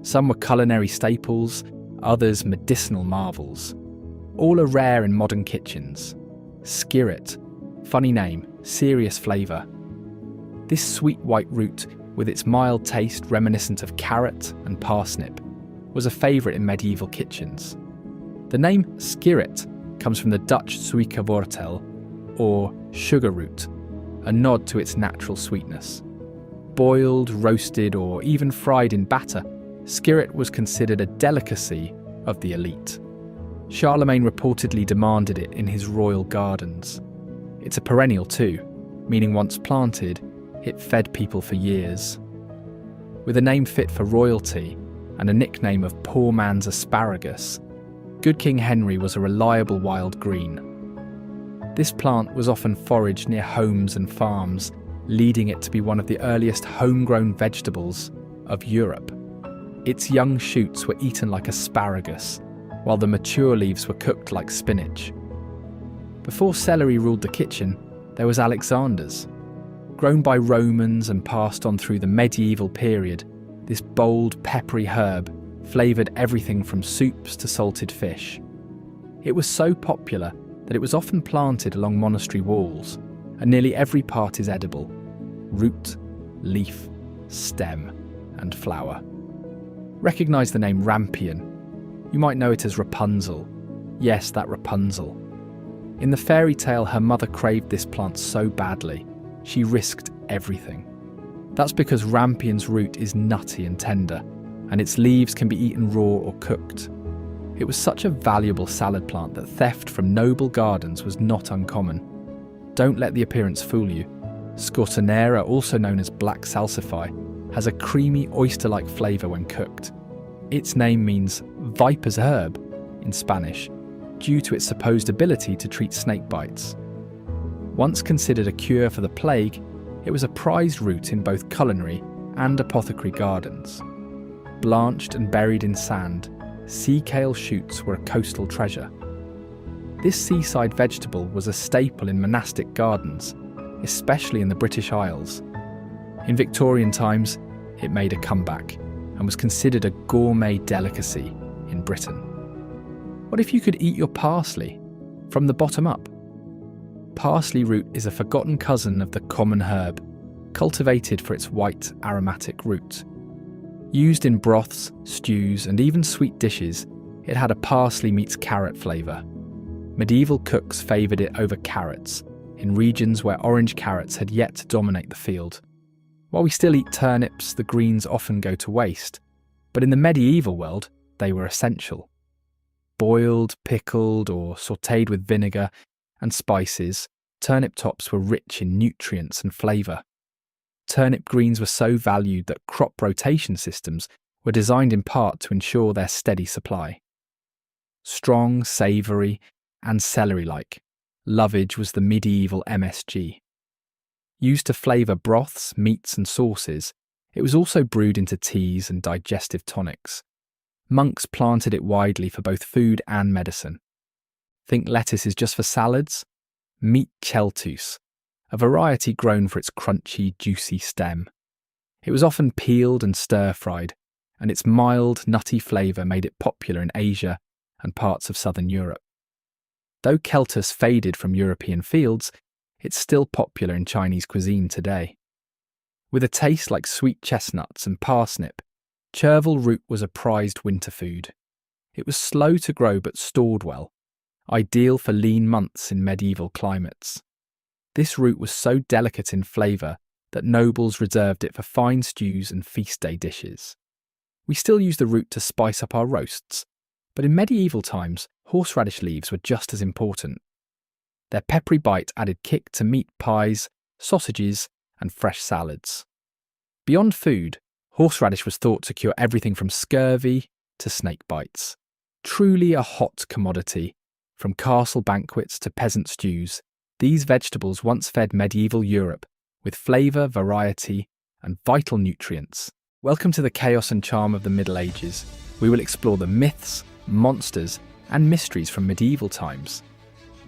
Speaker 1: Some were culinary staples, others medicinal marvels. All are rare in modern kitchens. Skirret, funny name, serious flavour. This sweet white root, with its mild taste reminiscent of carrot and parsnip, was a favourite in medieval kitchens. The name skirret comes from the Dutch suikerwortel, or sugar root, a nod to its natural sweetness. Boiled, roasted, or even fried in batter, skirret was considered a delicacy of the elite. Charlemagne reportedly demanded it in his royal gardens. It's a perennial too, meaning once planted, it fed people for years. With a name fit for royalty and a nickname of poor man's asparagus, Good King Henry was a reliable wild green. This plant was often foraged near homes and farms, leading it to be one of the earliest homegrown vegetables of Europe. Its young shoots were eaten like asparagus, while the mature leaves were cooked like spinach. Before celery ruled the kitchen, there was Alexander's. Grown by Romans and passed on through the medieval period, this bold, peppery herb flavoured everything from soups to salted fish. It was so popular that it was often planted along monastery walls, and nearly every part is edible: root, leaf, stem, and flower. Recognise the name rampion. You might know it as Rapunzel. Yes, that Rapunzel. In the fairy tale, her mother craved this plant so badly, she risked everything. That's because rampion's root is nutty and tender, and its leaves can be eaten raw or cooked. It was such a valuable salad plant that theft from noble gardens was not uncommon. Don't let the appearance fool you. Scotonera, also known as black salsify, has a creamy oyster-like flavour when cooked. Its name means viper's herb in Spanish, due to its supposed ability to treat snake bites. Once considered a cure for the plague, it was a prized root in both culinary and apothecary gardens. Blanched and buried in sand, sea kale shoots were a coastal treasure. This seaside vegetable was a staple in monastic gardens, especially in the British Isles. In Victorian times, it made a comeback and was considered a gourmet delicacy in Britain. What if you could eat your parsley from the bottom up? Parsley root is a forgotten cousin of the common herb, cultivated for its white, aromatic root. Used in broths, stews, and even sweet dishes, it had a parsley meets carrot flavour. Medieval cooks favoured it over carrots, in regions where orange carrots had yet to dominate the field. While we still eat turnips, the greens often go to waste, but in the medieval world, they were essential. Boiled, pickled, or sautéed with vinegar and spices, turnip tops were rich in nutrients and flavour. Turnip greens were so valued that crop rotation systems were designed in part to ensure their steady supply. Strong, savoury, and celery-like, lovage was the medieval MSG. Used to flavour broths, meats and sauces, it was also brewed into teas and digestive tonics. Monks planted it widely for both food and medicine. Think lettuce is just for salads? Meet cheltus, a variety grown for its crunchy, juicy stem. It was often peeled and stir-fried, and its mild, nutty flavour made it popular in Asia and parts of southern Europe. Though Celtus faded from European fields, it's still popular in Chinese cuisine today. With a taste like sweet chestnuts and parsnip, chervil root was a prized winter food. It was slow to grow but stored well, ideal for lean months in medieval climates. This root was so delicate in flavour that nobles reserved it for fine stews and feast day dishes. We still use the root to spice up our roasts, but in medieval times, horseradish leaves were just as important. Their peppery bite added kick to meat pies, sausages, and fresh salads. Beyond food, horseradish was thought to cure everything from scurvy to snake bites. Truly a hot commodity. From castle banquets to peasant stews, these vegetables once fed medieval Europe with flavour, variety, and vital nutrients. Welcome to the chaos and charm of the Middle Ages. We will explore the myths, monsters, and mysteries from medieval times.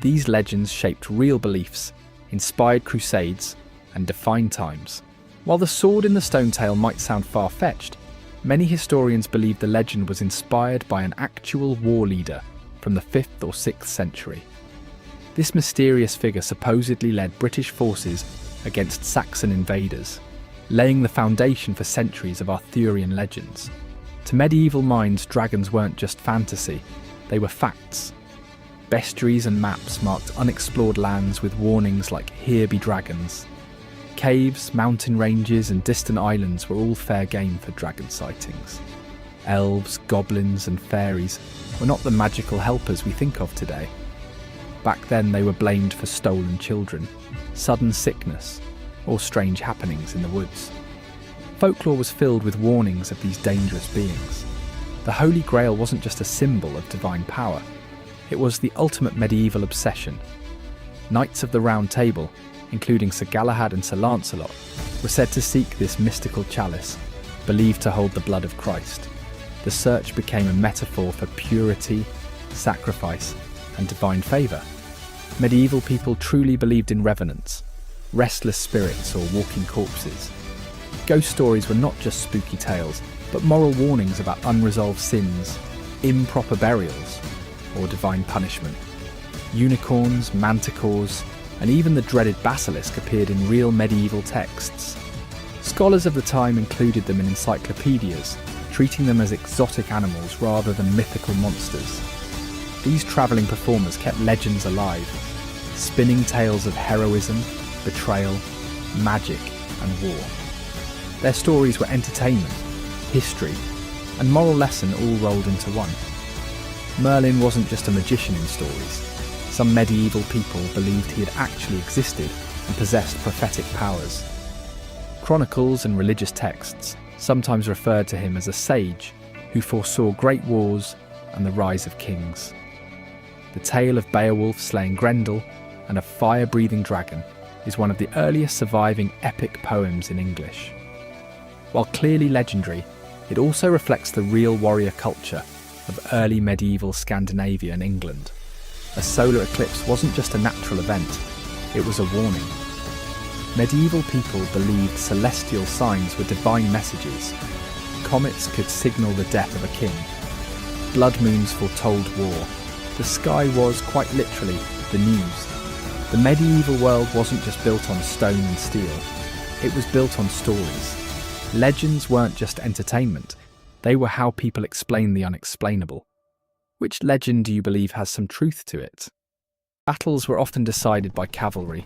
Speaker 1: These legends shaped real beliefs, inspired crusades, and defined times. While the sword in the stone tale might sound far-fetched, many historians believe the legend was inspired by an actual war leader from the 5th or 6th century. This mysterious figure supposedly led British forces against Saxon invaders, laying the foundation for centuries of Arthurian legends. To medieval minds, dragons weren't just fantasy, they were facts. Bestiaries and maps marked unexplored lands with warnings like "Here be dragons." Caves, mountain ranges, and distant islands were all fair game for dragon sightings. Elves, goblins, and fairies were not the magical helpers we think of today. Back then, they were blamed for stolen children, sudden sickness, or strange happenings in the woods. Folklore was filled with warnings of these dangerous beings. The Holy Grail wasn't just a symbol of divine power, it was the ultimate medieval obsession. Knights of the Round Table, including Sir Galahad and Sir Lancelot, were said to seek this mystical chalice, believed to hold the blood of Christ. The search became a metaphor for purity, sacrifice, and divine favour. Medieval people truly believed in revenants, restless spirits or walking corpses. Ghost stories were not just spooky tales, but moral warnings about unresolved sins, improper burials, or divine punishment. Unicorns, manticores, and even the dreaded basilisk appeared in real medieval texts. Scholars of the time included them in encyclopedias, treating them as exotic animals rather than mythical monsters. These travelling performers kept legends alive, spinning tales of heroism, betrayal, magic, and war. Their stories were entertainment, history, and moral lesson all rolled into one. Merlin wasn't just a magician in stories. Some medieval people believed he had actually existed and possessed prophetic powers. Chronicles and religious texts sometimes referred to him as a sage who foresaw great wars and the rise of kings. The tale of Beowulf slaying Grendel and a fire-breathing dragon is one of the earliest surviving epic poems in English. While clearly legendary, it also reflects the real warrior culture of early medieval Scandinavia and England. A solar eclipse wasn't just a natural event, it was a warning. Medieval people believed celestial signs were divine messages. Comets could signal the death of a king. Blood moons foretold war. The sky was, quite literally, the news. The medieval world wasn't just built on stone and steel, it was built on stories. Legends weren't just entertainment, they were how people explained the unexplainable. Which legend do you believe has some truth to it? Battles were often decided by cavalry.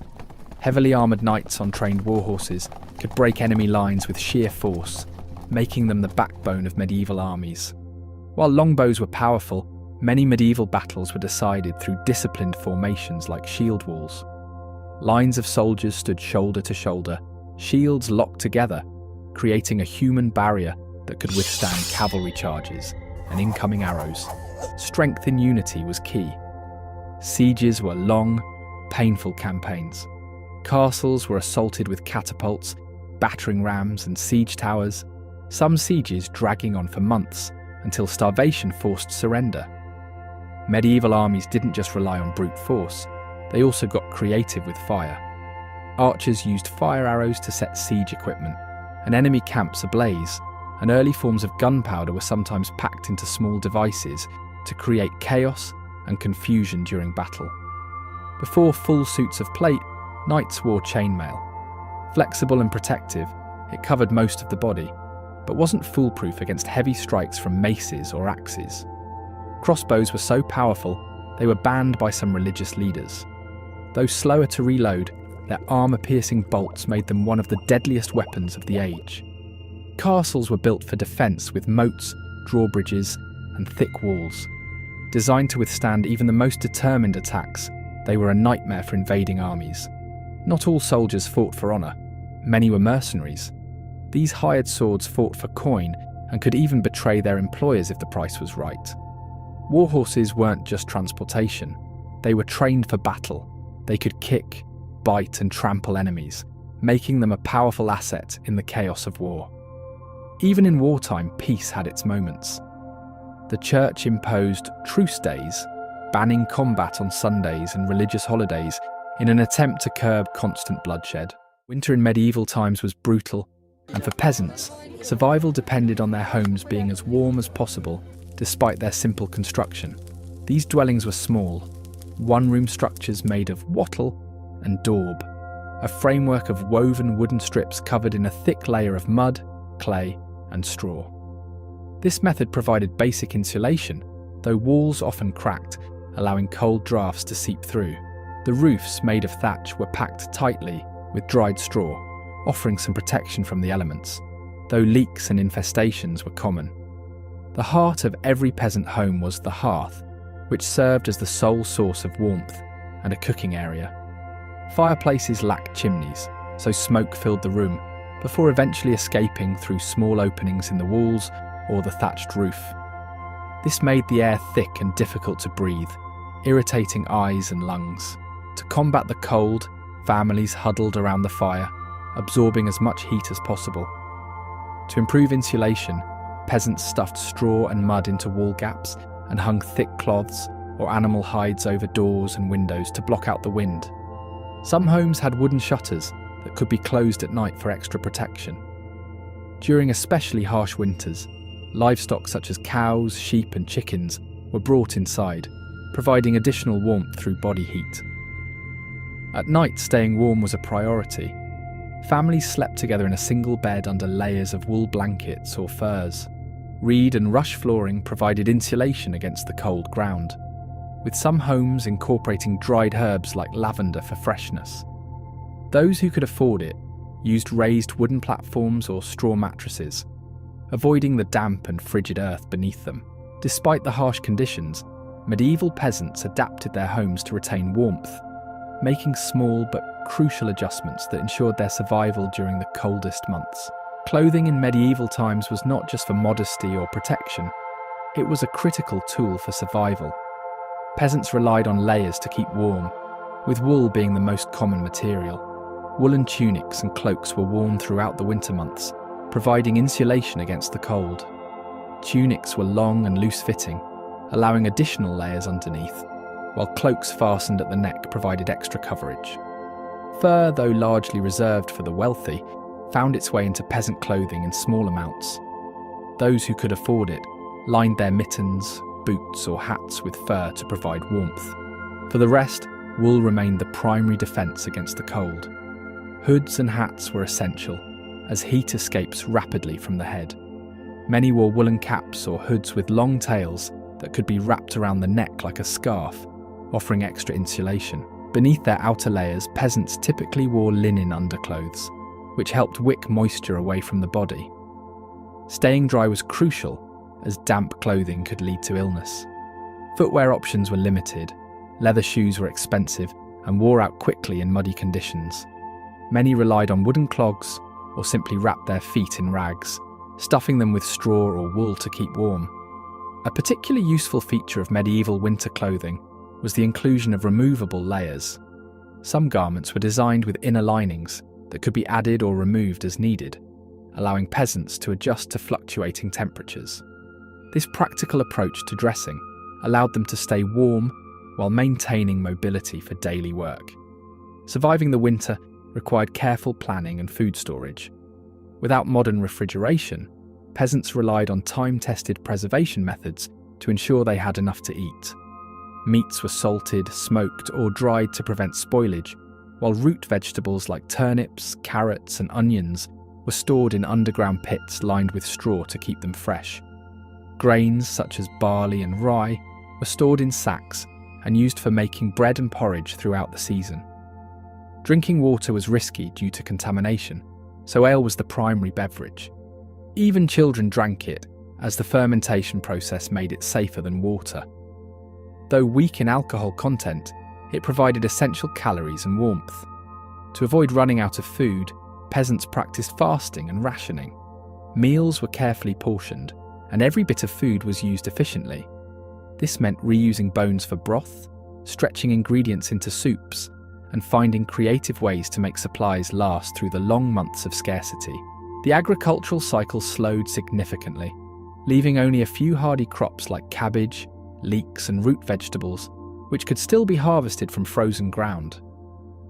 Speaker 1: Heavily armoured knights on trained warhorses could break enemy lines with sheer force, making them the backbone of medieval armies. While longbows were powerful, many medieval battles were decided through disciplined formations like shield walls. Lines of soldiers stood shoulder to shoulder, shields locked together, creating a human barrier that could withstand cavalry charges and incoming arrows. Strength in unity was key. Sieges were long, painful campaigns. Castles were assaulted with catapults, battering rams, and siege towers, some sieges dragging on for months until starvation forced surrender. Medieval armies didn't just rely on brute force, they also got creative with fire. Archers used fire arrows to set siege equipment, and enemy camps ablaze, and early forms of gunpowder were sometimes packed into small devices to create chaos and confusion during battle. Before full suits of plate, knights wore chainmail. Flexible and protective, it covered most of the body, but wasn't foolproof against heavy strikes from maces or axes. Crossbows were so powerful, they were banned by some religious leaders. Though slower to reload, their armour-piercing bolts made them one of the deadliest weapons of the age. Castles were built for defence with moats, drawbridges, and thick walls. Designed to withstand even the most determined attacks, they were a nightmare for invading armies. Not all soldiers fought for honour. Many were mercenaries. These hired swords fought for coin and could even betray their employers if the price was right. Warhorses weren't just transportation. They were trained for battle. They could kick, bite, and trample enemies, making them a powerful asset in the chaos of war. Even in wartime, peace had its moments. the church imposed truce days, banning combat on Sundays and religious holidays in an attempt to curb constant bloodshed. Winter in medieval times was brutal, and for peasants, survival depended on their homes being as warm as possible despite their simple construction. These dwellings were small, one-room structures made of wattle and daub, a framework of woven wooden strips covered in a thick layer of mud, clay, and straw. This method provided basic insulation, though walls often cracked, allowing cold drafts to seep through. The roofs, made of thatch, were packed tightly with dried straw, offering some protection from the elements, though leaks and infestations were common. The heart of every peasant home was the hearth, which served as the sole source of warmth and a cooking area. Fireplaces lacked chimneys, so smoke filled the room, before eventually escaping through small openings in the walls or the thatched roof. This made the air thick and difficult to breathe, irritating eyes and lungs. To combat the cold, families huddled around the fire, absorbing as much heat as possible. To improve insulation, peasants stuffed straw and mud into wall gaps and hung thick cloths or animal hides over doors and windows to block out the wind. Some homes had wooden shutters that could be closed at night for extra protection. During especially harsh winters, livestock such as cows, sheep and chickens were brought inside, providing additional warmth through body heat. At night, staying warm was a priority. Families slept together in a single bed under layers of wool blankets or furs. Reed and rush flooring provided insulation against the cold ground, with some homes incorporating dried herbs like lavender for freshness. Those who could afford it used raised wooden platforms or straw mattresses, avoiding the damp and frigid earth beneath them. Despite the harsh conditions, medieval peasants adapted their homes to retain warmth, making small but crucial adjustments that ensured their survival during the coldest months. Clothing in medieval times was not just for modesty or protection, it was a critical tool for survival. Peasants relied on layers to keep warm, with wool being the most common material. Woolen tunics and cloaks were worn throughout the winter months, providing insulation against the cold. Tunics were long and loose-fitting, allowing additional layers underneath, while cloaks fastened at the neck provided extra coverage. Fur, though largely reserved for the wealthy, found its way into peasant clothing in small amounts. Those who could afford it lined their mittens, boots or hats with fur to provide warmth. For the rest, wool remained the primary defence against the cold. Hoods and hats were essential, as heat escapes rapidly from the head. Many wore woolen caps or hoods with long tails that could be wrapped around the neck like a scarf, offering extra insulation. Beneath their outer layers, peasants typically wore linen underclothes, which helped wick moisture away from the body. Staying dry was crucial, as damp clothing could lead to illness. Footwear options were limited, leather shoes were expensive and wore out quickly in muddy conditions. Many relied on wooden clogs or simply wrapped their feet in rags, stuffing them with straw or wool to keep warm. A particularly useful feature of medieval winter clothing was the inclusion of removable layers. Some garments were designed with inner linings that could be added or removed as needed, allowing peasants to adjust to fluctuating temperatures. This practical approach to dressing allowed them to stay warm while maintaining mobility for daily work. Surviving the winter required careful planning and food storage. Without modern refrigeration, peasants relied on time-tested preservation methods to ensure they had enough to eat. Meats were salted, smoked, or dried to prevent spoilage, while root vegetables like turnips, carrots, and onions were stored in underground pits lined with straw to keep them fresh. Grains such as barley and rye were stored in sacks and used for making bread and porridge throughout the season. Drinking water was risky due to contamination, so ale was the primary beverage. Even children drank it, as the fermentation process made it safer than water. Though weak in alcohol content, it provided essential calories and warmth. To avoid running out of food, peasants practiced fasting and rationing. Meals were carefully portioned, and every bit of food was used efficiently. This meant reusing bones for broth, stretching ingredients into soups, and finding creative ways to make supplies last through the long months of scarcity. The agricultural cycle slowed significantly, leaving only a few hardy crops like cabbage, leeks and root vegetables, which could still be harvested from frozen ground.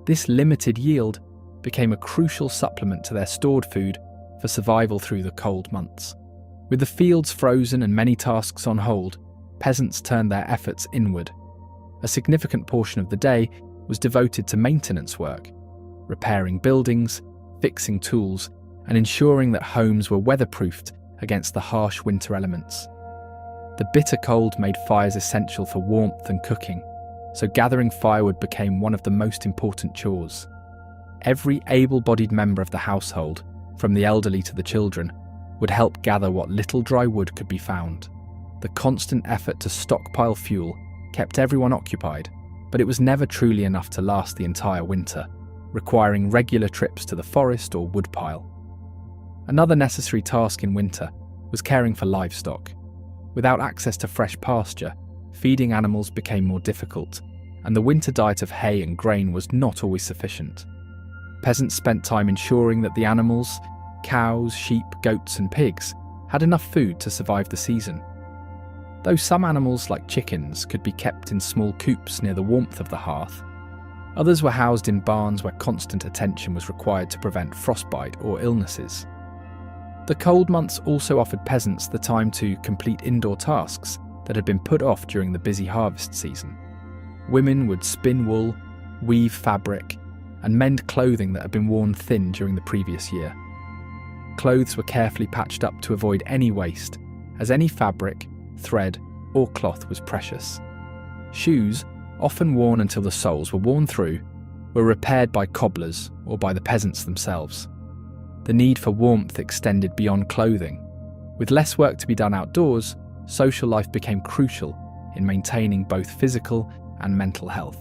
Speaker 1: This limited yield became a crucial supplement to their stored food for survival through the cold months. With the fields frozen and many tasks on hold, peasants turned their efforts inward. A significant portion of the day was devoted to maintenance work, repairing buildings, fixing tools, and ensuring that homes were weatherproofed against the harsh winter elements. The bitter cold made fires essential for warmth and cooking, so gathering firewood became one of the most important chores. Every able-bodied member of the household, from the elderly to the children, would help gather what little dry wood could be found. The constant effort to stockpile fuel kept everyone occupied, but it was never truly enough to last the entire winter, requiring regular trips to the forest or woodpile. Another necessary task in winter was caring for livestock. Without access to fresh pasture, feeding animals became more difficult, and the winter diet of hay and grain was not always sufficient. Peasants spent time ensuring that the animals, cows, sheep, goats and pigs, had enough food to survive the season. Though some animals, like chickens, could be kept in small coops near the warmth of the hearth, others were housed in barns where constant attention was required to prevent frostbite or illnesses. The cold months also offered peasants the time to complete indoor tasks that had been put off during the busy harvest season. Women would spin wool, weave fabric, and mend clothing that had been worn thin during the previous year. Clothes were carefully patched up to avoid any waste, as any fabric, thread, or cloth was precious. Shoes, often worn until the soles were worn through, were repaired by cobblers or by the peasants themselves. The need for warmth extended beyond clothing. With less work to be done outdoors, social life became crucial in maintaining both physical and mental health.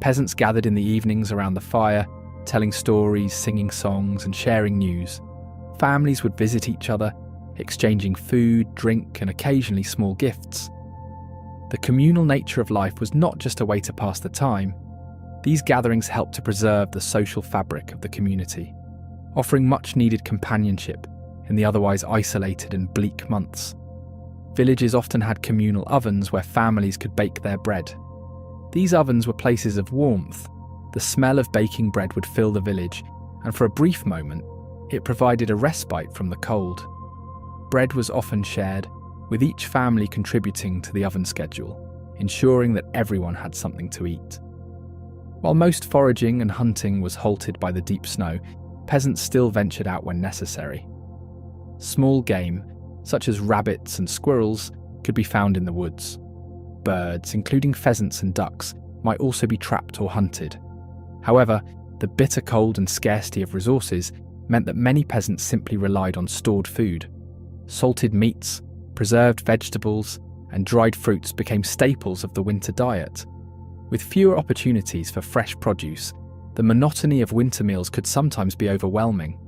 Speaker 1: Peasants gathered in the evenings around the fire, telling stories, singing songs, and sharing news. Families would visit each other, exchanging food, drink, and occasionally small gifts. The communal nature of life was not just a way to pass the time. These gatherings helped to preserve the social fabric of the community, offering much-needed companionship in the otherwise isolated and bleak months. Villages often had communal ovens where families could bake their bread. These ovens were places of warmth. The smell of baking bread would fill the village, and for a brief moment, it provided a respite from the cold. Bread was often shared, with each family contributing to the oven schedule, ensuring that everyone had something to eat. While most foraging and hunting was halted by the deep snow, peasants still ventured out when necessary. Small game, such as rabbits and squirrels, could be found in the woods. Birds, including pheasants and ducks, might also be trapped or hunted. However, the bitter cold and scarcity of resources meant that many peasants simply relied on stored food. Salted meats, preserved vegetables, and dried fruits became staples of the winter diet. With fewer opportunities for fresh produce, the monotony of winter meals could sometimes be overwhelming.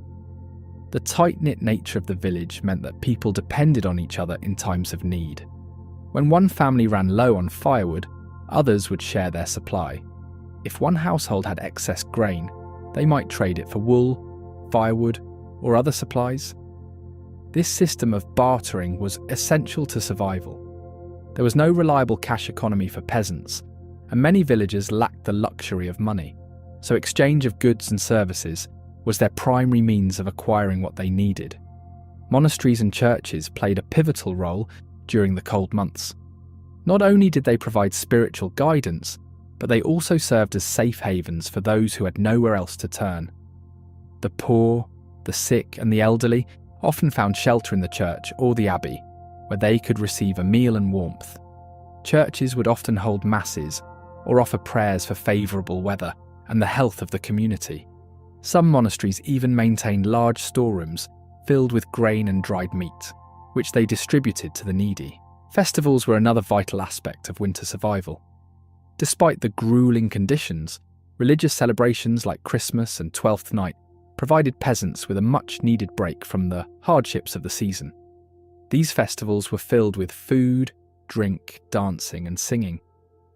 Speaker 1: The tight-knit nature of the village meant that people depended on each other in times of need. When one family ran low on firewood, others would share their supply. If one household had excess grain, they might trade it for wool, firewood, or other supplies. This system of bartering was essential to survival. There was no reliable cash economy for peasants, and many villagers lacked the luxury of money, so exchange of goods and services was their primary means of acquiring what they needed. Monasteries and churches played a pivotal role during the cold months. Not only did they provide spiritual guidance, but they also served as safe havens for those who had nowhere else to turn. The poor, the sick, and the elderly often found shelter in the church or the abbey, where they could receive a meal and warmth. Churches would often hold masses or offer prayers for favourable weather and the health of the community. Some monasteries even maintained large storerooms filled with grain and dried meat, which they distributed to the needy. Festivals were another vital aspect of winter survival. Despite the grueling conditions, religious celebrations like Christmas and Twelfth Night provided peasants with a much-needed break from the hardships of the season. These festivals were filled with food, drink, dancing, and singing.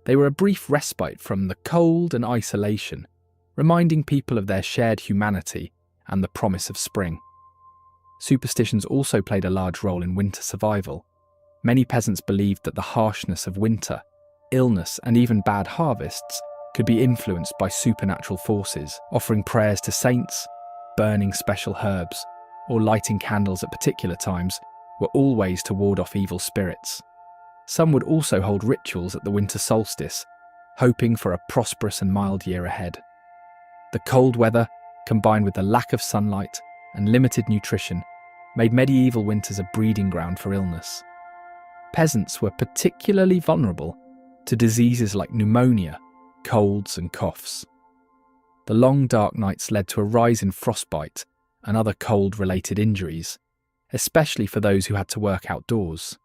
Speaker 1: They were a brief respite from the cold and isolation, reminding people of their shared humanity and the promise of spring. Superstitions also played a large role in winter survival. Many peasants believed that the harshness of winter, illness, and even bad harvests could be influenced by supernatural forces. Offering prayers to saints, burning special herbs, or lighting candles at particular times were all ways to ward off evil spirits. Some would also hold rituals at the winter solstice, hoping for a prosperous and mild year ahead. The cold weather, combined with the lack of sunlight and limited nutrition, made medieval winters a breeding ground for illness. Peasants were particularly vulnerable to diseases like pneumonia, colds, and coughs. The long dark nights led to a rise in frostbite and other cold-related injuries, especially for those who had to work outdoors.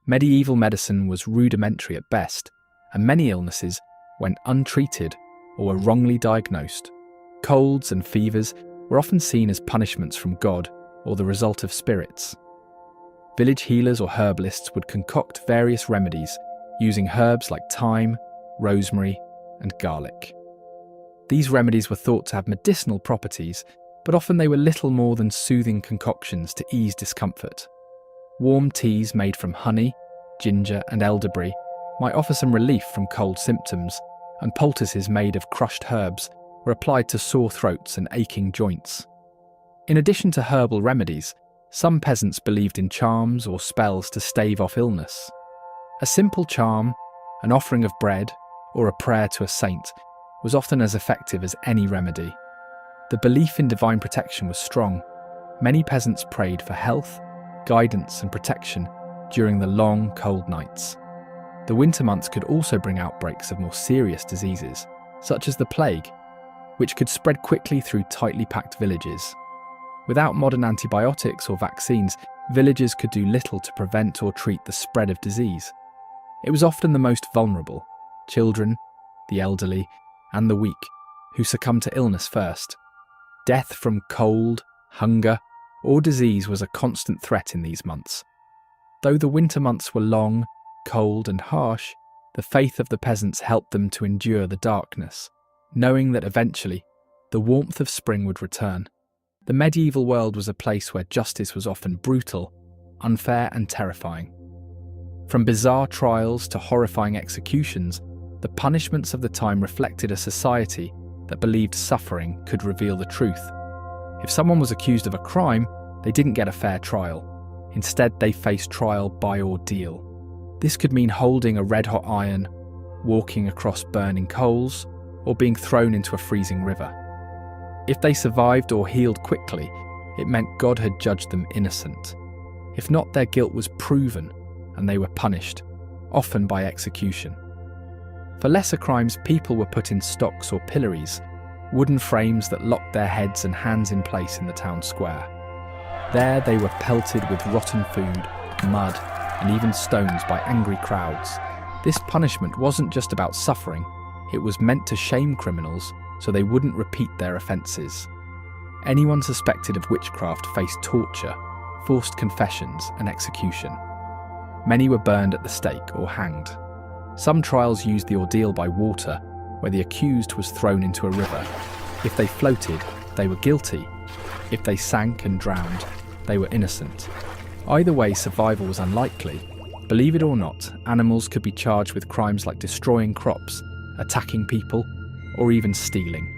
Speaker 1: Medieval medicine was rudimentary at best, and many illnesses went untreated or were wrongly diagnosed. Colds and fevers were often seen as punishments from God or the result of spirits. Village healers or herbalists would concoct various remedies using herbs like thyme, rosemary, and garlic. These remedies were thought to have medicinal properties, but often they were little more than soothing concoctions to ease discomfort. Warm teas made from honey, ginger, and elderberry might offer some relief from cold symptoms, and poultices made of crushed herbs were applied to sore throats and aching joints. In addition to herbal remedies, some peasants believed in charms or spells to stave off illness. A simple charm, an offering of bread, or a prayer to a saint was often as effective as any remedy. The belief in divine protection was strong. Many peasants prayed for health, guidance, and protection during the long, cold nights. The winter months could also bring outbreaks of more serious diseases, such as the plague, which could spread quickly through tightly packed villages. Without modern antibiotics or vaccines, villagers could do little to prevent or treat the spread of disease. It was often the most vulnerable, children, the elderly, and the weak, who succumbed to illness first. Death from cold, hunger, or disease was a constant threat in these months. Though the winter months were long, cold, and harsh, the faith of the peasants helped them to endure the darkness, knowing that eventually the warmth of spring would return. The medieval world was a place where justice was often brutal, unfair, and terrifying. From bizarre trials to horrifying executions, the punishments of the time reflected a society that believed suffering could reveal the truth. If someone was accused of a crime, they didn't get a fair trial. Instead, they faced trial by ordeal. This could mean holding a red-hot iron, walking across burning coals, or being thrown into a freezing river. If they survived or healed quickly, it meant God had judged them innocent. If not, their guilt was proven, and they were punished, often by execution. For lesser crimes, people were put in stocks or pillories, wooden frames that locked their heads and hands in place in the town square. There they were pelted with rotten food, mud, and even stones by angry crowds. This punishment wasn't just about suffering, it was meant to shame criminals so they wouldn't repeat their offences. Anyone suspected of witchcraft faced torture, forced confessions, and execution. Many were burned at the stake or hanged. Some trials used the ordeal by water, where the accused was thrown into a river. If they floated, they were guilty. If they sank and drowned, they were innocent. Either way, survival was unlikely. Believe it or not, animals could be charged with crimes like destroying crops, attacking people, or even stealing.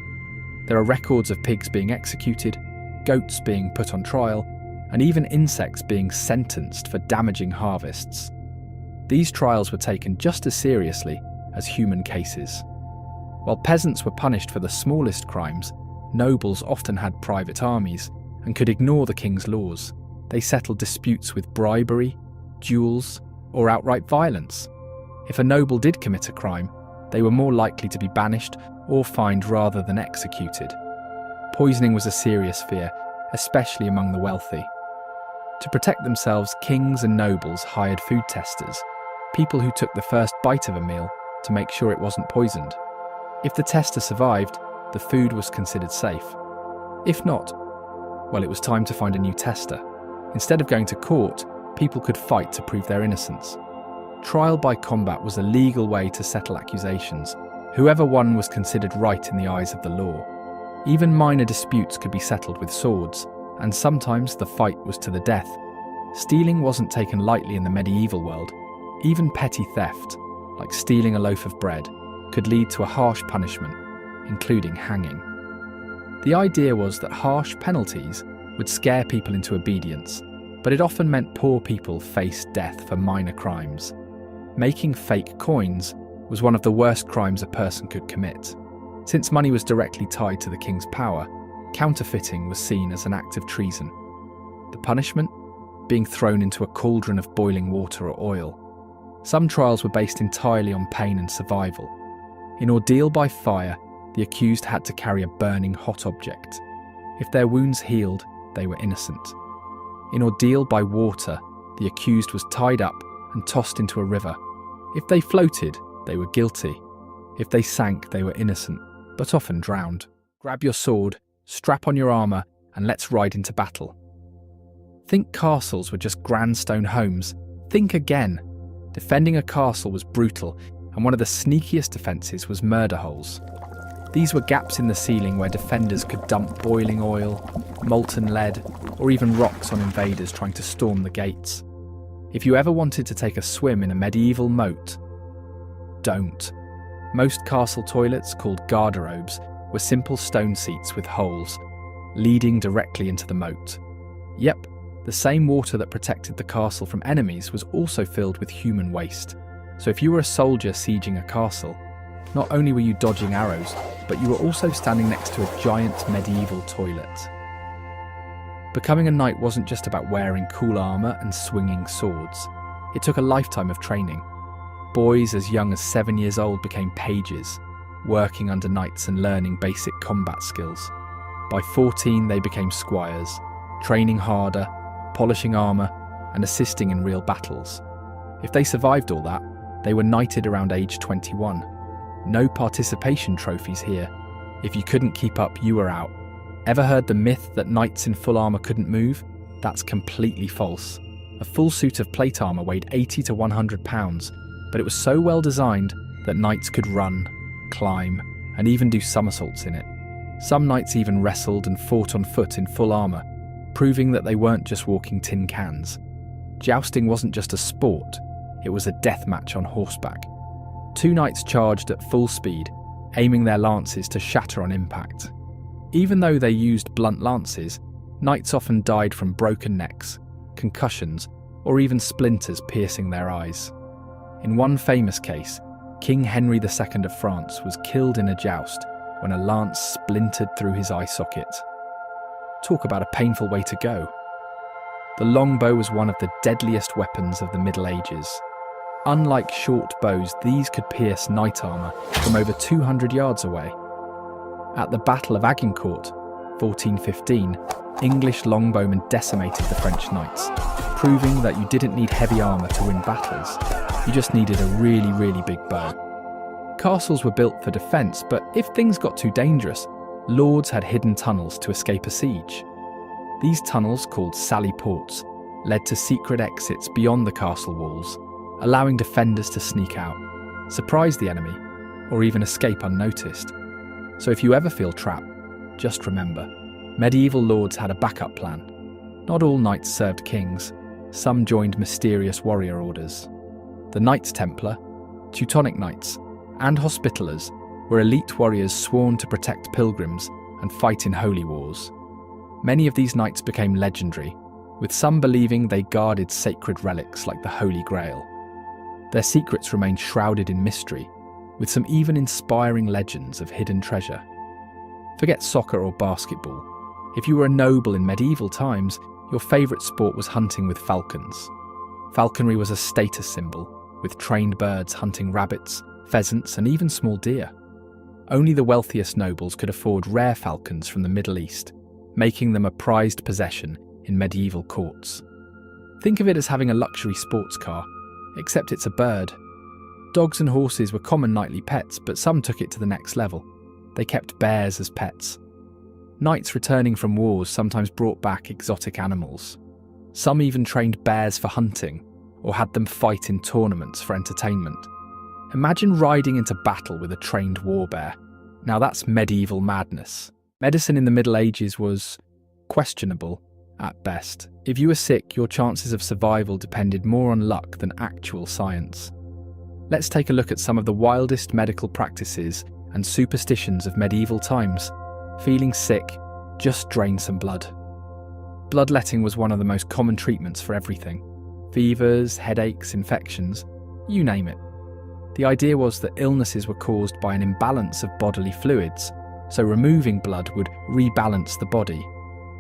Speaker 1: There are records of pigs being executed, goats being put on trial, and even insects being sentenced for damaging harvests. These trials were taken just as seriously as human cases. While peasants were punished for the smallest crimes, nobles often had private armies and could ignore the king's laws. They settled disputes with bribery, duels, or outright violence. If a noble did commit a crime, they were more likely to be banished or fined rather than executed. Poisoning was a serious fear, especially among the wealthy. To protect themselves, kings and nobles hired food testers, people who took the first bite of a meal to make sure it wasn't poisoned. If the tester survived, the food was considered safe. If not, well, it was time to find a new tester. Instead of going to court, people could fight to prove their innocence. Trial by combat was a legal way to settle accusations. Whoever won was considered right in the eyes of the law. Even minor disputes could be settled with swords, and sometimes the fight was to the death. Stealing wasn't taken lightly in the medieval world. Even petty theft, like stealing a loaf of bread, could lead to a harsh punishment, including hanging. The idea was that harsh penalties would scare people into obedience, but it often meant poor people faced death for minor crimes. Making fake coins was one of the worst crimes a person could commit. Since money was directly tied to the king's power, counterfeiting was seen as an act of treason. The punishment? Being thrown into a cauldron of boiling water or oil. Some trials were based entirely on pain and survival. In ordeal by fire, the accused had to carry a burning hot object. If their wounds healed, they were innocent. In ordeal by water, the accused was tied up and tossed into a river. If they floated, they were guilty. If they sank, they were innocent, but often drowned. Grab your sword, strap on your armour, and let's ride into battle. Think castles were just grand stone homes. Think again. Defending a castle was brutal, and one of the sneakiest defences was murder holes. These were gaps in the ceiling where defenders could dump boiling oil, molten lead, or even rocks on invaders trying to storm the gates. If you ever wanted to take a swim in a medieval moat, don't. Most castle toilets, called garderobes, were simple stone seats with holes, leading directly into the moat. Yep, the same water that protected the castle from enemies was also filled with human waste. So if you were a soldier sieging a castle, not only were you dodging arrows, but you were also standing next to a giant medieval toilet. Becoming a knight wasn't just about wearing cool armour and swinging swords. It took a lifetime of training. Boys as young as 7 years old became pages, working under knights and learning basic combat skills. By 14, they became squires, training harder, polishing armour, and assisting in real battles. If they survived all that, they were knighted around age 21. No participation trophies here. If you couldn't keep up, you were out. Ever heard the myth that knights in full armour couldn't move? That's completely false. A full suit of plate armour weighed 80 to 100 pounds, but it was so well designed that knights could run, climb, and even do somersaults in it. Some knights even wrestled and fought on foot in full armour, proving that they weren't just walking tin cans. Jousting wasn't just a sport, it was a death match on horseback. Two knights charged at full speed, aiming their lances to shatter on impact. Even though they used blunt lances, knights often died from broken necks, concussions, or even splinters piercing their eyes. In one famous case, King Henry II of France was killed in a joust when a lance splintered through his eye socket. Talk about a painful way to go. The longbow was one of the deadliest weapons of the Middle Ages. Unlike short bows, these could pierce knight armour from over 200 yards away. At the Battle of Agincourt, 1415, English longbowmen decimated the French knights, proving that you didn't need heavy armour to win battles. You just needed a really, really big bow. Castles were built for defence, but if things got too dangerous, lords had hidden tunnels to escape a siege. These tunnels, called sally ports, led to secret exits beyond the castle walls, allowing defenders to sneak out, surprise the enemy, or even escape unnoticed. So if you ever feel trapped, just remember, medieval lords had a backup plan. Not all knights served kings, some joined mysterious warrior orders. The Knights Templar, Teutonic Knights, and Hospitallers were elite warriors sworn to protect pilgrims and fight in holy wars. Many of these knights became legendary, with some believing they guarded sacred relics like the Holy Grail. Their secrets remain shrouded in mystery, with some even inspiring legends of hidden treasure. Forget soccer or basketball. If you were a noble in medieval times, your favourite sport was hunting with falcons. Falconry was a status symbol, with trained birds hunting rabbits, pheasants, and even small deer. Only the wealthiest nobles could afford rare falcons from the Middle East, making them a prized possession in medieval courts. Think of it as having a luxury sports car, except it's a bird. Dogs and horses were common nightly pets, but some took it to the next level. They kept bears as pets. Knights returning from wars sometimes brought back exotic animals. Some even trained bears for hunting, or had them fight in tournaments for entertainment. Imagine riding into battle with a trained war bear. Now that's medieval madness. Medicine in the Middle Ages was questionable, at best. If you were sick, your chances of survival depended more on luck than actual science. Let's take a look at some of the wildest medical practices and superstitions of medieval times. Feeling sick? Just drain some blood. Bloodletting was one of the most common treatments for everything. Fevers, headaches, infections, you name it. The idea was that illnesses were caused by an imbalance of bodily fluids, so removing blood would rebalance the body.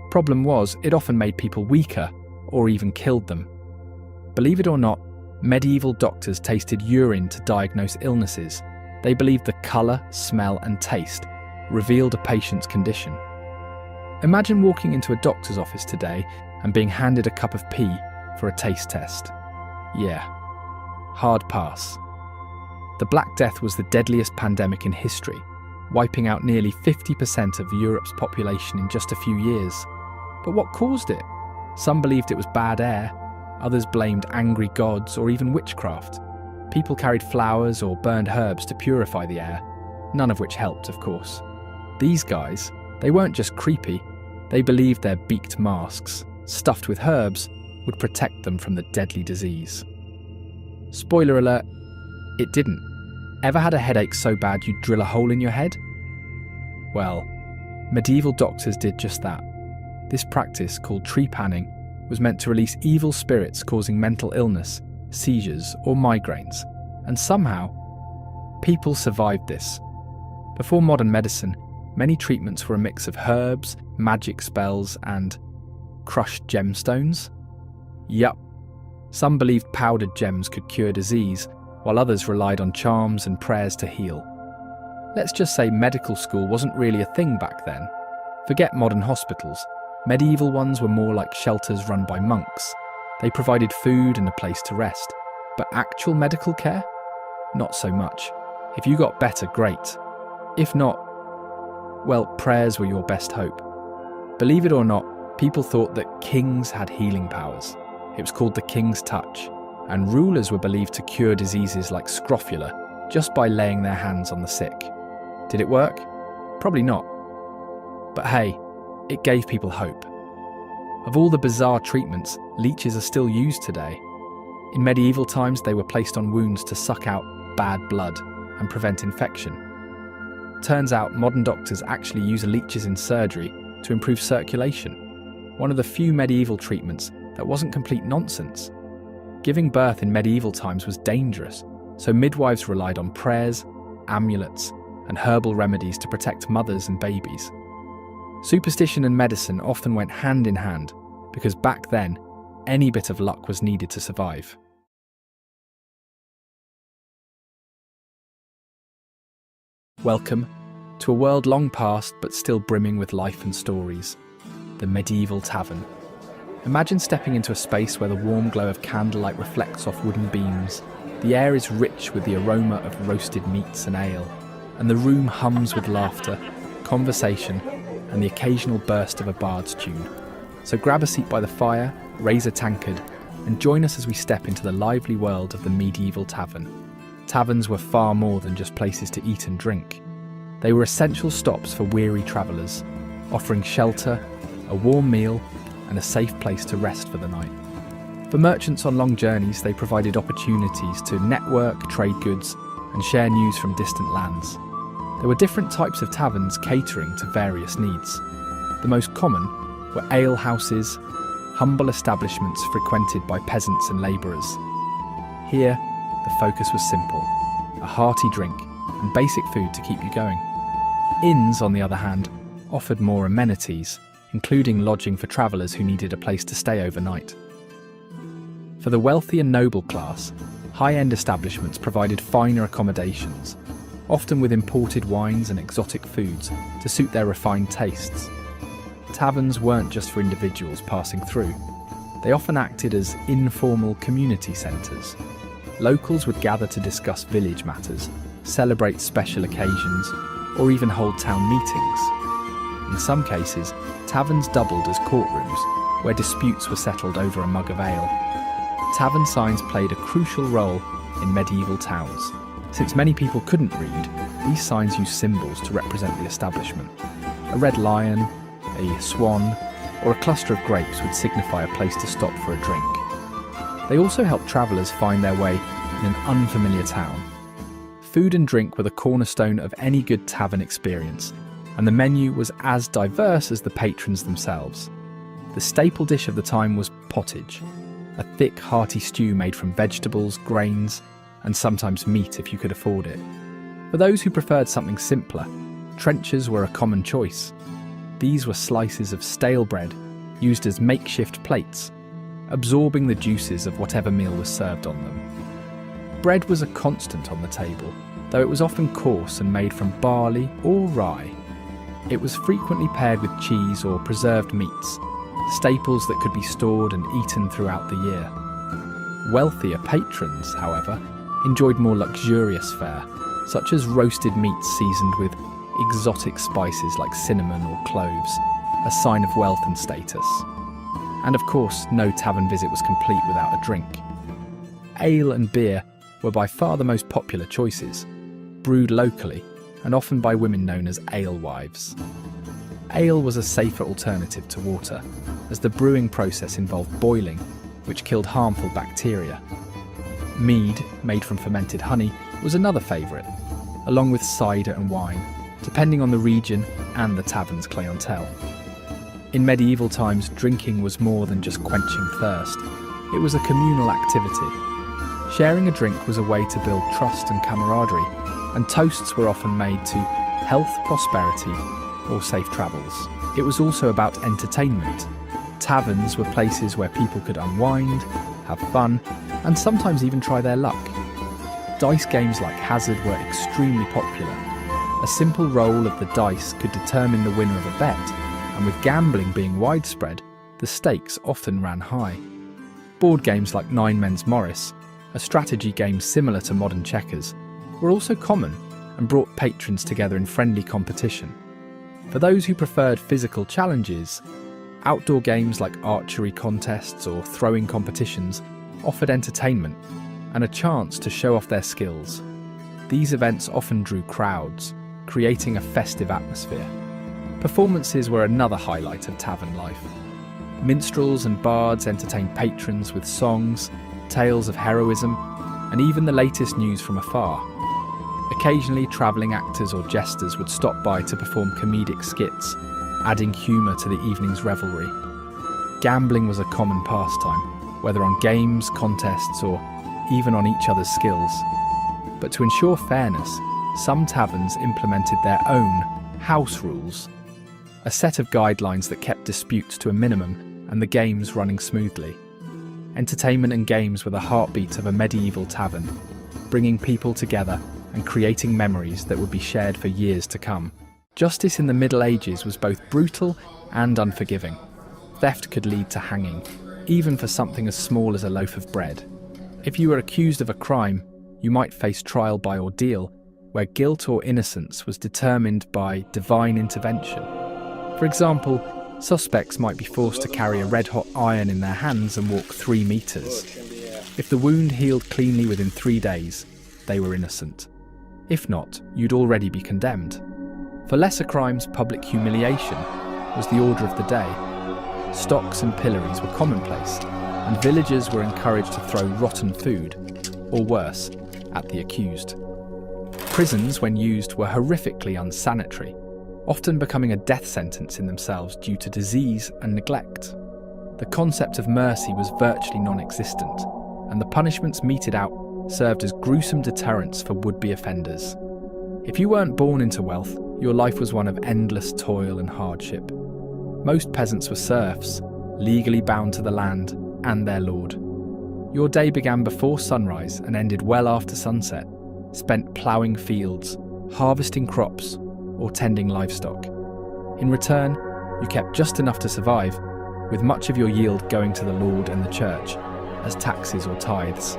Speaker 1: Problem was, it often made people weaker or even killed them. Believe it or not, medieval doctors tasted urine to diagnose illnesses. They believed the colour, smell and taste revealed a patient's condition. Imagine walking into a doctor's office today and being handed a cup of pee for a taste test. Yeah, hard pass. The Black Death was the deadliest pandemic in history, wiping out nearly 50% of Europe's population in just a few years. But what caused it? Some believed it was bad air, others blamed angry gods or even witchcraft. People carried flowers or burned herbs to purify the air, none of which helped, of course. These guys, they weren't just creepy, they believed their beaked masks, stuffed with herbs, would protect them from the deadly disease. Spoiler alert, it didn't. Ever had a headache so bad you'd drill a hole in your head? Well, medieval doctors did just that. This practice, called trepanning, was meant to release evil spirits causing mental illness, seizures, or migraines, and somehow, people survived this. Before modern medicine, many treatments were a mix of herbs, magic spells, and crushed gemstones. Yup, some believed powdered gems could cure disease, while others relied on charms and prayers to heal. Let's just say medical school wasn't really a thing back then. Forget modern hospitals. Medieval ones were more like shelters run by monks. They provided food and a place to rest. But actual medical care? Not so much. If you got better, great. If not, well, prayers were your best hope. Believe it or not, people thought that kings had healing powers. It was called the king's touch, and rulers were believed to cure diseases like scrofula just by laying their hands on the sick. Did it work? Probably not. But hey, it gave people hope. Of all the bizarre treatments, leeches are still used today. In medieval times, they were placed on wounds to suck out bad blood and prevent infection. Turns out modern doctors actually use leeches in surgery to improve circulation, one of the few medieval treatments that wasn't complete nonsense. Giving birth in medieval times was dangerous, so midwives relied on prayers, amulets, and herbal remedies to protect mothers and babies. Superstition and medicine often went hand in hand, because back then, any bit of luck was needed to survive. Welcome to a world long past but still brimming with life and stories. The medieval tavern. Imagine stepping into a space where the warm glow of candlelight reflects off wooden beams. The air is rich with the aroma of roasted meats and ale, and the room hums with laughter, conversation, and the occasional burst of a bard's tune. So grab a seat by the fire, raise a tankard, and join us as we step into the lively world of the medieval tavern. Taverns were far more than just places to eat and drink. They were essential stops for weary travellers, offering shelter, a warm meal, and a safe place to rest for the night. For merchants on long journeys, they provided opportunities to network, trade goods, and share news from distant lands. There were different types of taverns catering to various needs. The most common were ale houses, humble establishments frequented by peasants and labourers. Here, the focus was simple: a hearty drink and basic food to keep you going. Inns, on the other hand, offered more amenities, including lodging for travellers who needed a place to stay overnight. For the wealthy and noble class, high-end establishments provided finer accommodations, often with imported wines and exotic foods to suit their refined tastes. Taverns weren't just for individuals passing through. They often acted as informal community centres. Locals would gather to discuss village matters, celebrate special occasions, or even hold town meetings. In some cases, taverns doubled as courtrooms, where disputes were settled over a mug of ale. Tavern signs played a crucial role in medieval towns. Since many people couldn't read, these signs used symbols to represent the establishment. A red lion, a swan, or a cluster of grapes would signify a place to stop for a drink. They also helped travellers find their way in an unfamiliar town. Food and drink were the cornerstone of any good tavern experience, and the menu was as diverse as the patrons themselves. The staple dish of the time was pottage, a thick, hearty stew made from vegetables, grains, and sometimes meat if you could afford it. For those who preferred something simpler, trenchers were a common choice. These were slices of stale bread used as makeshift plates, absorbing the juices of whatever meal was served on them. Bread was a constant on the table, though it was often coarse and made from barley or rye. It was frequently paired with cheese or preserved meats, staples that could be stored and eaten throughout the year. Wealthier patrons, however, enjoyed more luxurious fare, such as roasted meats seasoned with exotic spices like cinnamon or cloves, a sign of wealth and status. And of course, no tavern visit was complete without a drink. Ale and beer were by far the most popular choices, brewed locally and often by women known as alewives. Ale was a safer alternative to water, as the brewing process involved boiling, which killed harmful bacteria. Mead, made from fermented honey, was another favourite, along with cider and wine, depending on the region and the tavern's clientele. In medieval times, drinking was more than just quenching thirst. It was a communal activity. Sharing a drink was a way to build trust and camaraderie, and toasts were often made to health, prosperity, or safe travels. It was also about entertainment. Taverns were places where people could unwind, have fun, and sometimes even try their luck. Dice games like Hazard were extremely popular. A simple roll of the dice could determine the winner of a bet, and with gambling being widespread, the stakes often ran high. Board games like Nine Men's Morris, a strategy game similar to modern checkers, were also common and brought patrons together in friendly competition. For those who preferred physical challenges, outdoor games like archery contests or throwing competitions offered entertainment and a chance to show off their skills. These events often drew crowds, creating a festive atmosphere. Performances were another highlight of tavern life. Minstrels and bards entertained patrons with songs, tales of heroism, and even the latest news from afar. Occasionally, travelling actors or jesters would stop by to perform comedic skits, adding humour to the evening's revelry. Gambling was a common pastime, whether on games, contests, or even on each other's skills. But to ensure fairness, some taverns implemented their own house rules, a set of guidelines that kept disputes to a minimum and the games running smoothly. Entertainment and games were the heartbeat of a medieval tavern, bringing people together and creating memories that would be shared for years to come. Justice in the Middle Ages was both brutal and unforgiving. Theft could lead to hanging, even for something as small as a loaf of bread. If you were accused of a crime, you might face trial by ordeal, where guilt or innocence was determined by divine intervention. For example, suspects might be forced to carry a red-hot iron in their hands and walk 3 meters. If the wound healed cleanly within 3 days, they were innocent. If not, you'd already be condemned. For lesser crimes, public humiliation was the order of the day. Stocks and pillories were commonplace, and villagers were encouraged to throw rotten food, or worse, at the accused. Prisons, when used, were horrifically unsanitary, often becoming a death sentence in themselves due to disease and neglect. The concept of mercy was virtually non-existent, and the punishments meted out served as gruesome deterrents for would-be offenders. If you weren't born into wealth, your life was one of endless toil and hardship. Most peasants were serfs, legally bound to the land and their lord. Your day began before sunrise and ended well after sunset, spent ploughing fields, harvesting crops, or tending livestock. In return, you kept just enough to survive, with much of your yield going to the Lord and the church, as taxes or tithes.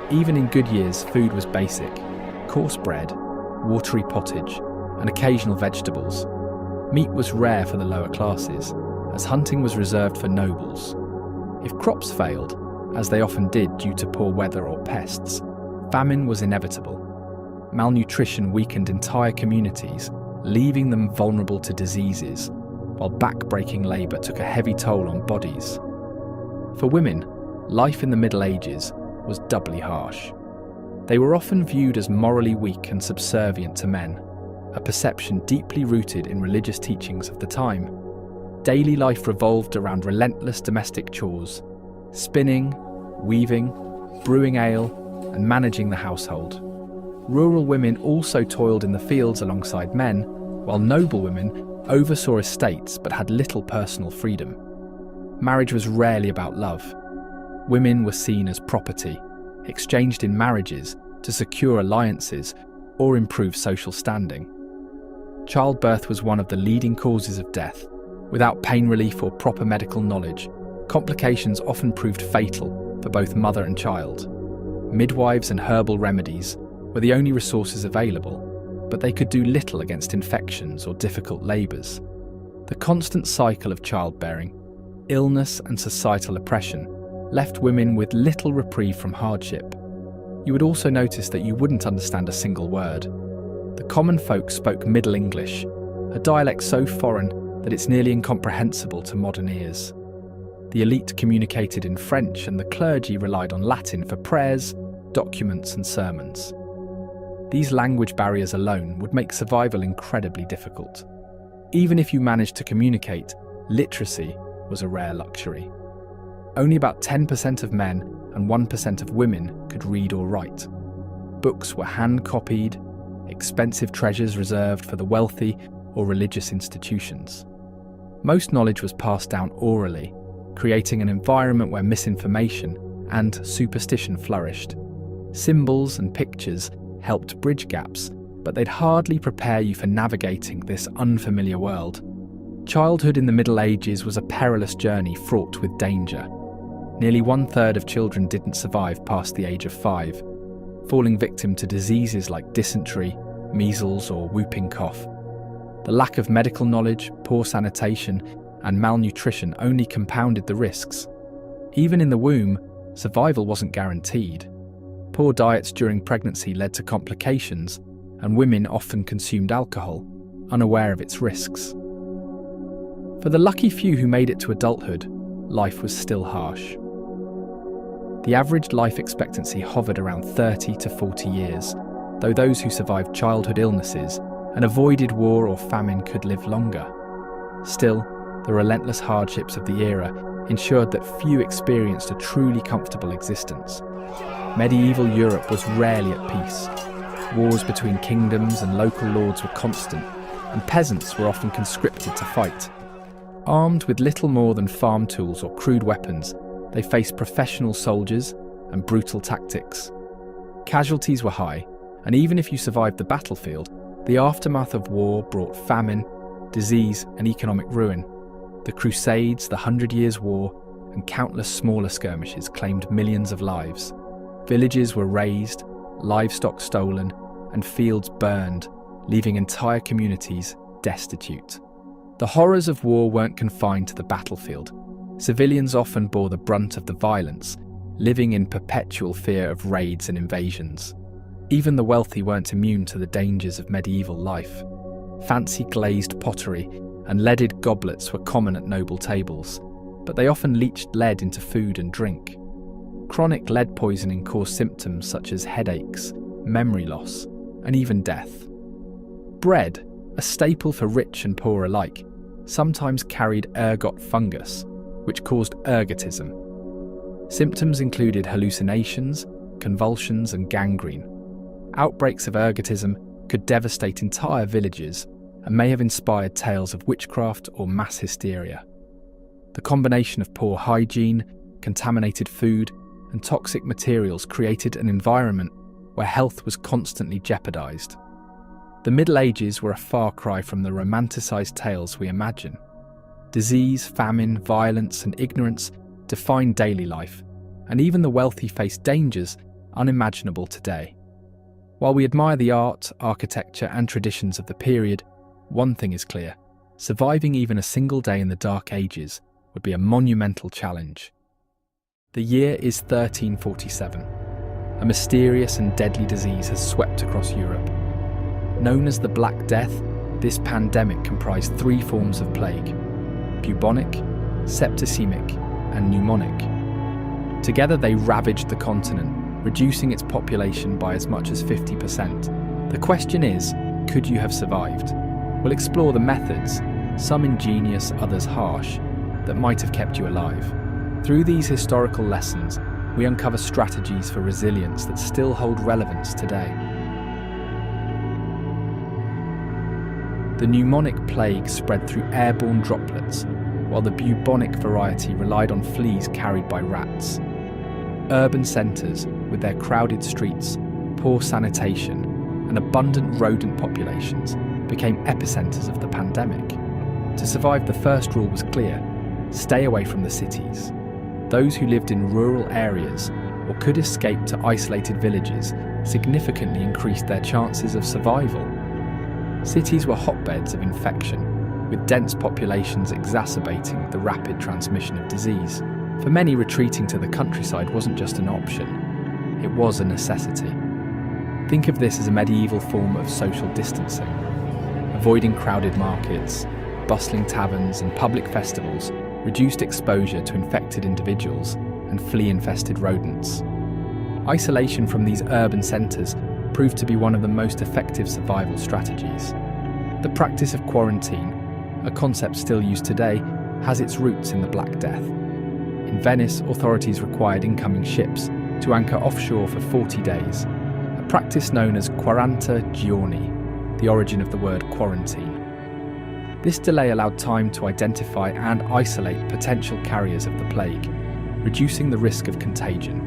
Speaker 1: Even in good years, food was basic: coarse bread, watery pottage, and occasional vegetables. Meat was rare for the lower classes, as hunting was reserved for nobles. If crops failed, as they often did due to poor weather or pests, famine was inevitable. Malnutrition weakened entire communities, leaving them vulnerable to diseases. while back-breaking labour took a heavy toll on bodies. For women, life in the Middle Ages was doubly harsh. They were often viewed as morally weak and subservient to men, a perception deeply rooted in religious teachings of the time. Daily life revolved around relentless domestic chores: spinning, weaving, brewing ale, and managing the household. Rural women also toiled in the fields alongside men, while noble women oversaw estates but had little personal freedom. Marriage was rarely about love. Women were seen as property, exchanged in marriages to secure alliances or improve social standing. Childbirth was one of the leading causes of death. Without pain relief or proper medical knowledge, complications often proved fatal for both mother and child. Midwives and herbal remedies were the only resources available, but they could do little against infections or difficult labours. The constant cycle of childbearing, illness and societal oppression left women with little reprieve from hardship. You would also notice that you wouldn't understand a single word. The common folk spoke Middle English, a dialect so foreign that it's nearly incomprehensible to modern ears. The elite communicated in French and the clergy relied on Latin for prayers, documents and sermons. These language barriers alone would make survival incredibly difficult. Even if you managed to communicate, literacy was a rare luxury. Only about 10% of men and 1% of women could read or write. Books were hand-copied, expensive treasures reserved for the wealthy or religious institutions. Most knowledge was passed down orally, creating an environment where misinformation and superstition flourished. Symbols and pictures helped bridge gaps, but they'd hardly prepare you for navigating this unfamiliar world. Childhood in the Middle Ages was a perilous journey fraught with danger. Nearly 1/3 of children didn't survive past the age of 5, falling victim to diseases like dysentery, measles or whooping cough. The lack of medical knowledge, poor sanitation, and malnutrition only compounded the risks. Even in the womb, survival wasn't guaranteed. Poor diets during pregnancy led to complications, and women often consumed alcohol, unaware of its risks. For the lucky few who made it to adulthood, life was still harsh. The average life expectancy hovered around 30 to 40 years, though those who survived childhood illnesses and avoided war or famine could live longer. Still, the relentless hardships of the era ensured that few experienced a truly comfortable existence. Medieval Europe was rarely at peace. Wars between kingdoms and local lords were constant, and peasants were often conscripted to fight. Armed with little more than farm tools or crude weapons, they faced professional soldiers and brutal tactics. Casualties were high, and even if you survived the battlefield, the aftermath of war brought famine, disease, and economic ruin. The Crusades, the 100 Years' War, and countless smaller skirmishes claimed millions of lives. Villages were razed, livestock stolen, and fields burned, leaving entire communities destitute. The horrors of war weren't confined to the battlefield. Civilians often bore the brunt of the violence, living in perpetual fear of raids and invasions. Even the wealthy weren't immune to the dangers of medieval life. Fancy glazed pottery and leaded goblets were common at noble tables, but they often leached lead into food and drink. Chronic lead poisoning caused symptoms such as headaches, memory loss, and even death. Bread, a staple for rich and poor alike, sometimes carried ergot fungus, which caused ergotism. Symptoms included hallucinations, convulsions, and gangrene. Outbreaks of ergotism could devastate entire villages and may have inspired tales of witchcraft or mass hysteria. The combination of poor hygiene, contaminated food, and toxic materials created an environment where health was constantly jeopardized. The Middle Ages were a far cry from the romanticized tales we imagine. Disease, famine, violence, and ignorance defined daily life, and even the wealthy faced dangers unimaginable today. While we admire the art, architecture, and traditions of the period, one thing is clear: surviving even a single day in the Dark Ages would be a monumental challenge. The year is 1347. A mysterious and deadly disease has swept across Europe. Known as the Black Death, this pandemic comprised 3 forms of plague: bubonic, septicemic, and pneumonic. Together they ravaged the continent, reducing its population by as much as 50%. The question is, could you have survived? We'll explore the methods, some ingenious, others harsh, that might have kept you alive. Through these historical lessons, we uncover strategies for resilience that still hold relevance today. The pneumonic plague spread through airborne droplets, while the bubonic variety relied on fleas carried by rats. Urban centres, with their crowded streets, poor sanitation, and abundant rodent populations, became epicentres of the pandemic. To survive, the first rule was clear: stay away from the cities. Those who lived in rural areas or could escape to isolated villages significantly increased their chances of survival. Cities were hotbeds of infection, with dense populations exacerbating the rapid transmission of disease. For many, retreating to the countryside wasn't just an option, it was a necessity. Think of this as a medieval form of social distancing. Avoiding crowded markets, bustling taverns, and public festivals reduced exposure to infected individuals and flea-infested rodents. Isolation from these urban centres proved to be one of the most effective survival strategies. The practice of quarantine, a concept still used today, has its roots in the Black Death. In Venice, authorities required incoming ships to anchor offshore for 40 days, a practice known as 40 giorni, the origin of the word quarantine. This delay allowed time to identify and isolate potential carriers of the plague, reducing the risk of contagion.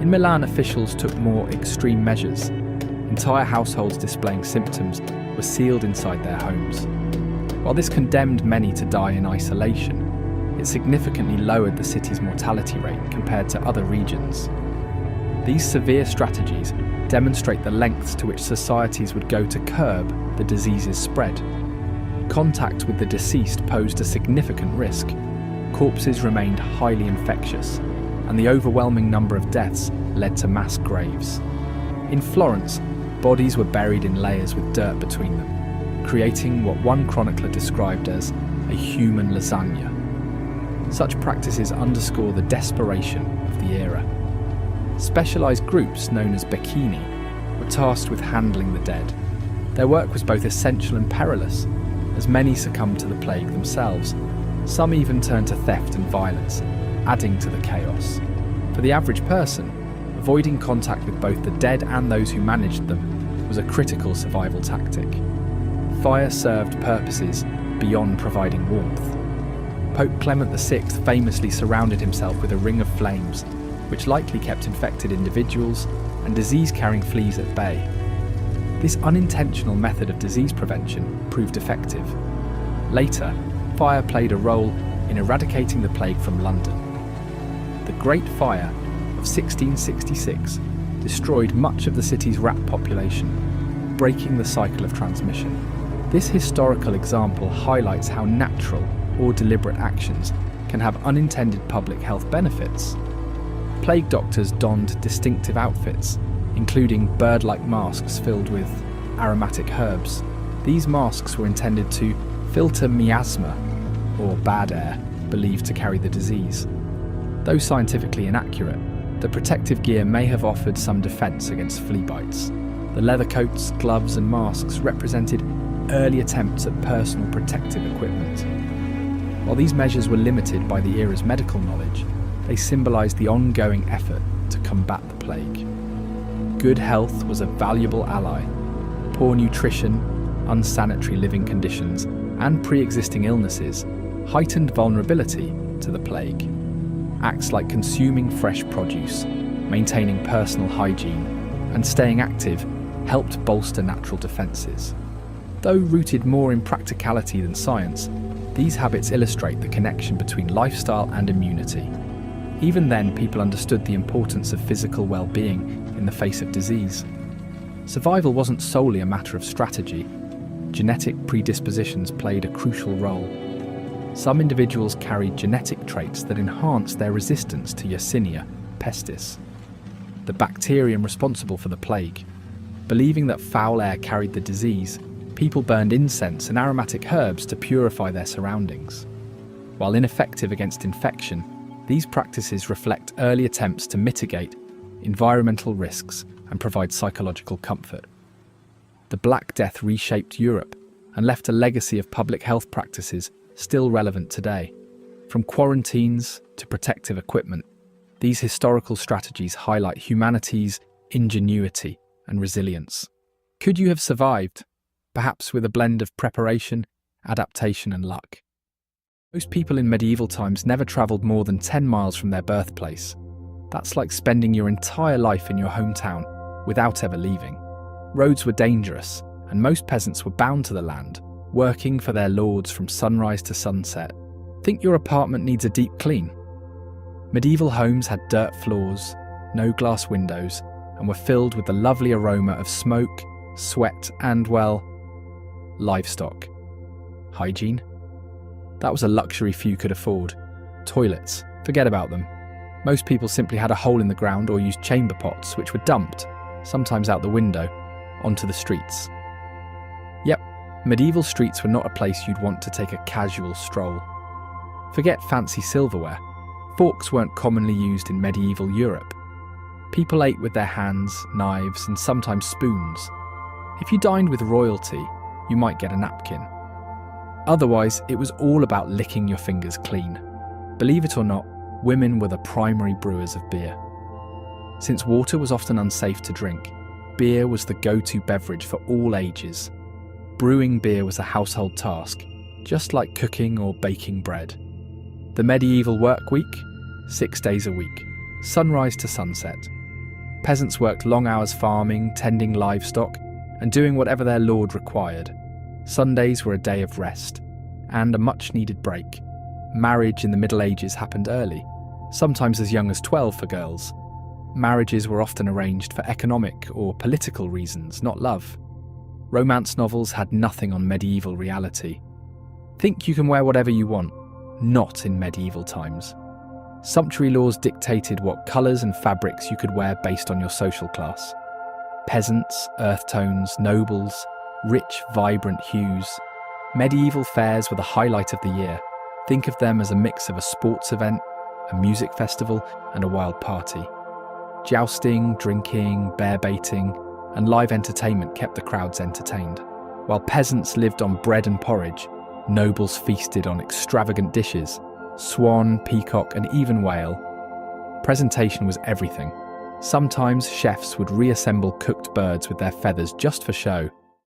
Speaker 1: In Milan, officials took more extreme measures. Entire households displaying symptoms were sealed inside their homes. While this condemned many to die in isolation, it significantly lowered the city's mortality rate compared to other regions. These severe strategies demonstrate the lengths to which societies would go to curb the disease's spread. Contact with the deceased posed a significant risk. Corpses remained highly infectious, and the overwhelming number of deaths led to mass graves. In Florence, bodies were buried in layers with dirt between them, creating what one chronicler described as a human lasagna. Such practices underscore the desperation of the era. Specialised groups known as becchini were tasked with handling the dead. Their work was both essential and perilous, as many succumbed to the plague themselves. Some even turned to theft and violence, adding to the chaos. For the average person, avoiding contact with both the dead and those who managed them was a critical survival tactic. Fire served purposes beyond providing warmth. Pope Clement VI famously surrounded himself with a ring of flames, which likely kept infected individuals and disease-carrying fleas at bay. This unintentional method of disease prevention proved effective. Later, fire played a role in eradicating the plague from London. The Great Fire of 1666 destroyed much of the city's rat population, breaking the cycle of transmission. This historical example highlights how natural or deliberate actions can have unintended public health benefits. Plague doctors donned distinctive outfits, including bird-like masks filled with aromatic herbs. These masks were intended to filter miasma, or bad air, believed to carry the disease. Though scientifically inaccurate, the protective gear may have offered some defence against flea bites. The leather coats, gloves and masks represented early attempts at personal protective equipment. While these measures were limited by the era's medical knowledge, they symbolised the ongoing effort to combat the plague. Good health was a valuable ally. Poor nutrition, unsanitary living conditions, and pre-existing illnesses heightened vulnerability to the plague. Acts like consuming fresh produce, maintaining personal hygiene, and staying active helped bolster natural defences. Though rooted more in practicality than science, these habits illustrate the connection between lifestyle and immunity. Even then, people understood the importance of physical well-being in the face of disease. Survival wasn't solely a matter of strategy. Genetic predispositions played a crucial role. Some individuals carried genetic traits that enhanced their resistance to Yersinia pestis, the bacterium responsible for the plague. Believing that foul air carried the disease, people burned incense and aromatic herbs to purify their surroundings. While ineffective against infection, these practices reflect early attempts to mitigate environmental risks and provide psychological comfort. The Black Death reshaped Europe and left a legacy of public health practices still relevant today. From quarantines to protective equipment, these historical strategies highlight humanity's ingenuity and resilience. Could you have survived, perhaps with a blend of preparation, adaptation, and luck? Most people in medieval times never travelled more than 10 miles from their birthplace. That's like spending your entire life in your hometown without ever leaving. Roads were dangerous, and most peasants were bound to the land, working for their lords from sunrise to sunset. Think your apartment needs a deep clean? Medieval homes had dirt floors, no glass windows, and were filled with the lovely aroma of smoke, sweat, and, well, livestock. Hygiene? That was a luxury few could afford. Toilets, forget about them. Most people simply had a hole in the ground or used chamber pots, which were dumped, sometimes out the window, onto the streets. Yep, medieval streets were not a place you'd want to take a casual stroll. Forget fancy silverware. Forks weren't commonly used in medieval Europe. People ate with their hands, knives, and sometimes spoons. If you dined with royalty, you might get a napkin. Otherwise, it was all about licking your fingers clean. Believe it or not, women were the primary brewers of beer. Since water was often unsafe to drink, beer was the go-to beverage for all ages. Brewing beer was a household task, just like cooking or baking bread. The medieval work week? 6 days a week, sunrise to sunset. Peasants worked long hours farming, tending livestock, and doing whatever their lord required. Sundays were a day of rest, and a much-needed break. Marriage in the Middle Ages happened early, sometimes as young as 12 for girls. Marriages were often arranged for economic or political reasons, not love. Romance novels had nothing on medieval reality. Think you can wear whatever you want? Not in medieval times. Sumptuary laws dictated what colours and fabrics you could wear based on your social class. Peasants, earth tones, nobles, rich, vibrant hues. Medieval fairs were the highlight of the year. Think of them as a mix of a sports event, a music festival, and a wild party. Jousting, drinking, bear baiting, and live entertainment kept the crowds entertained. While peasants lived on bread and porridge, nobles feasted on extravagant dishes, swan, peacock, and even whale. Presentation was everything. Sometimes chefs would reassemble cooked birds with their feathers just for show,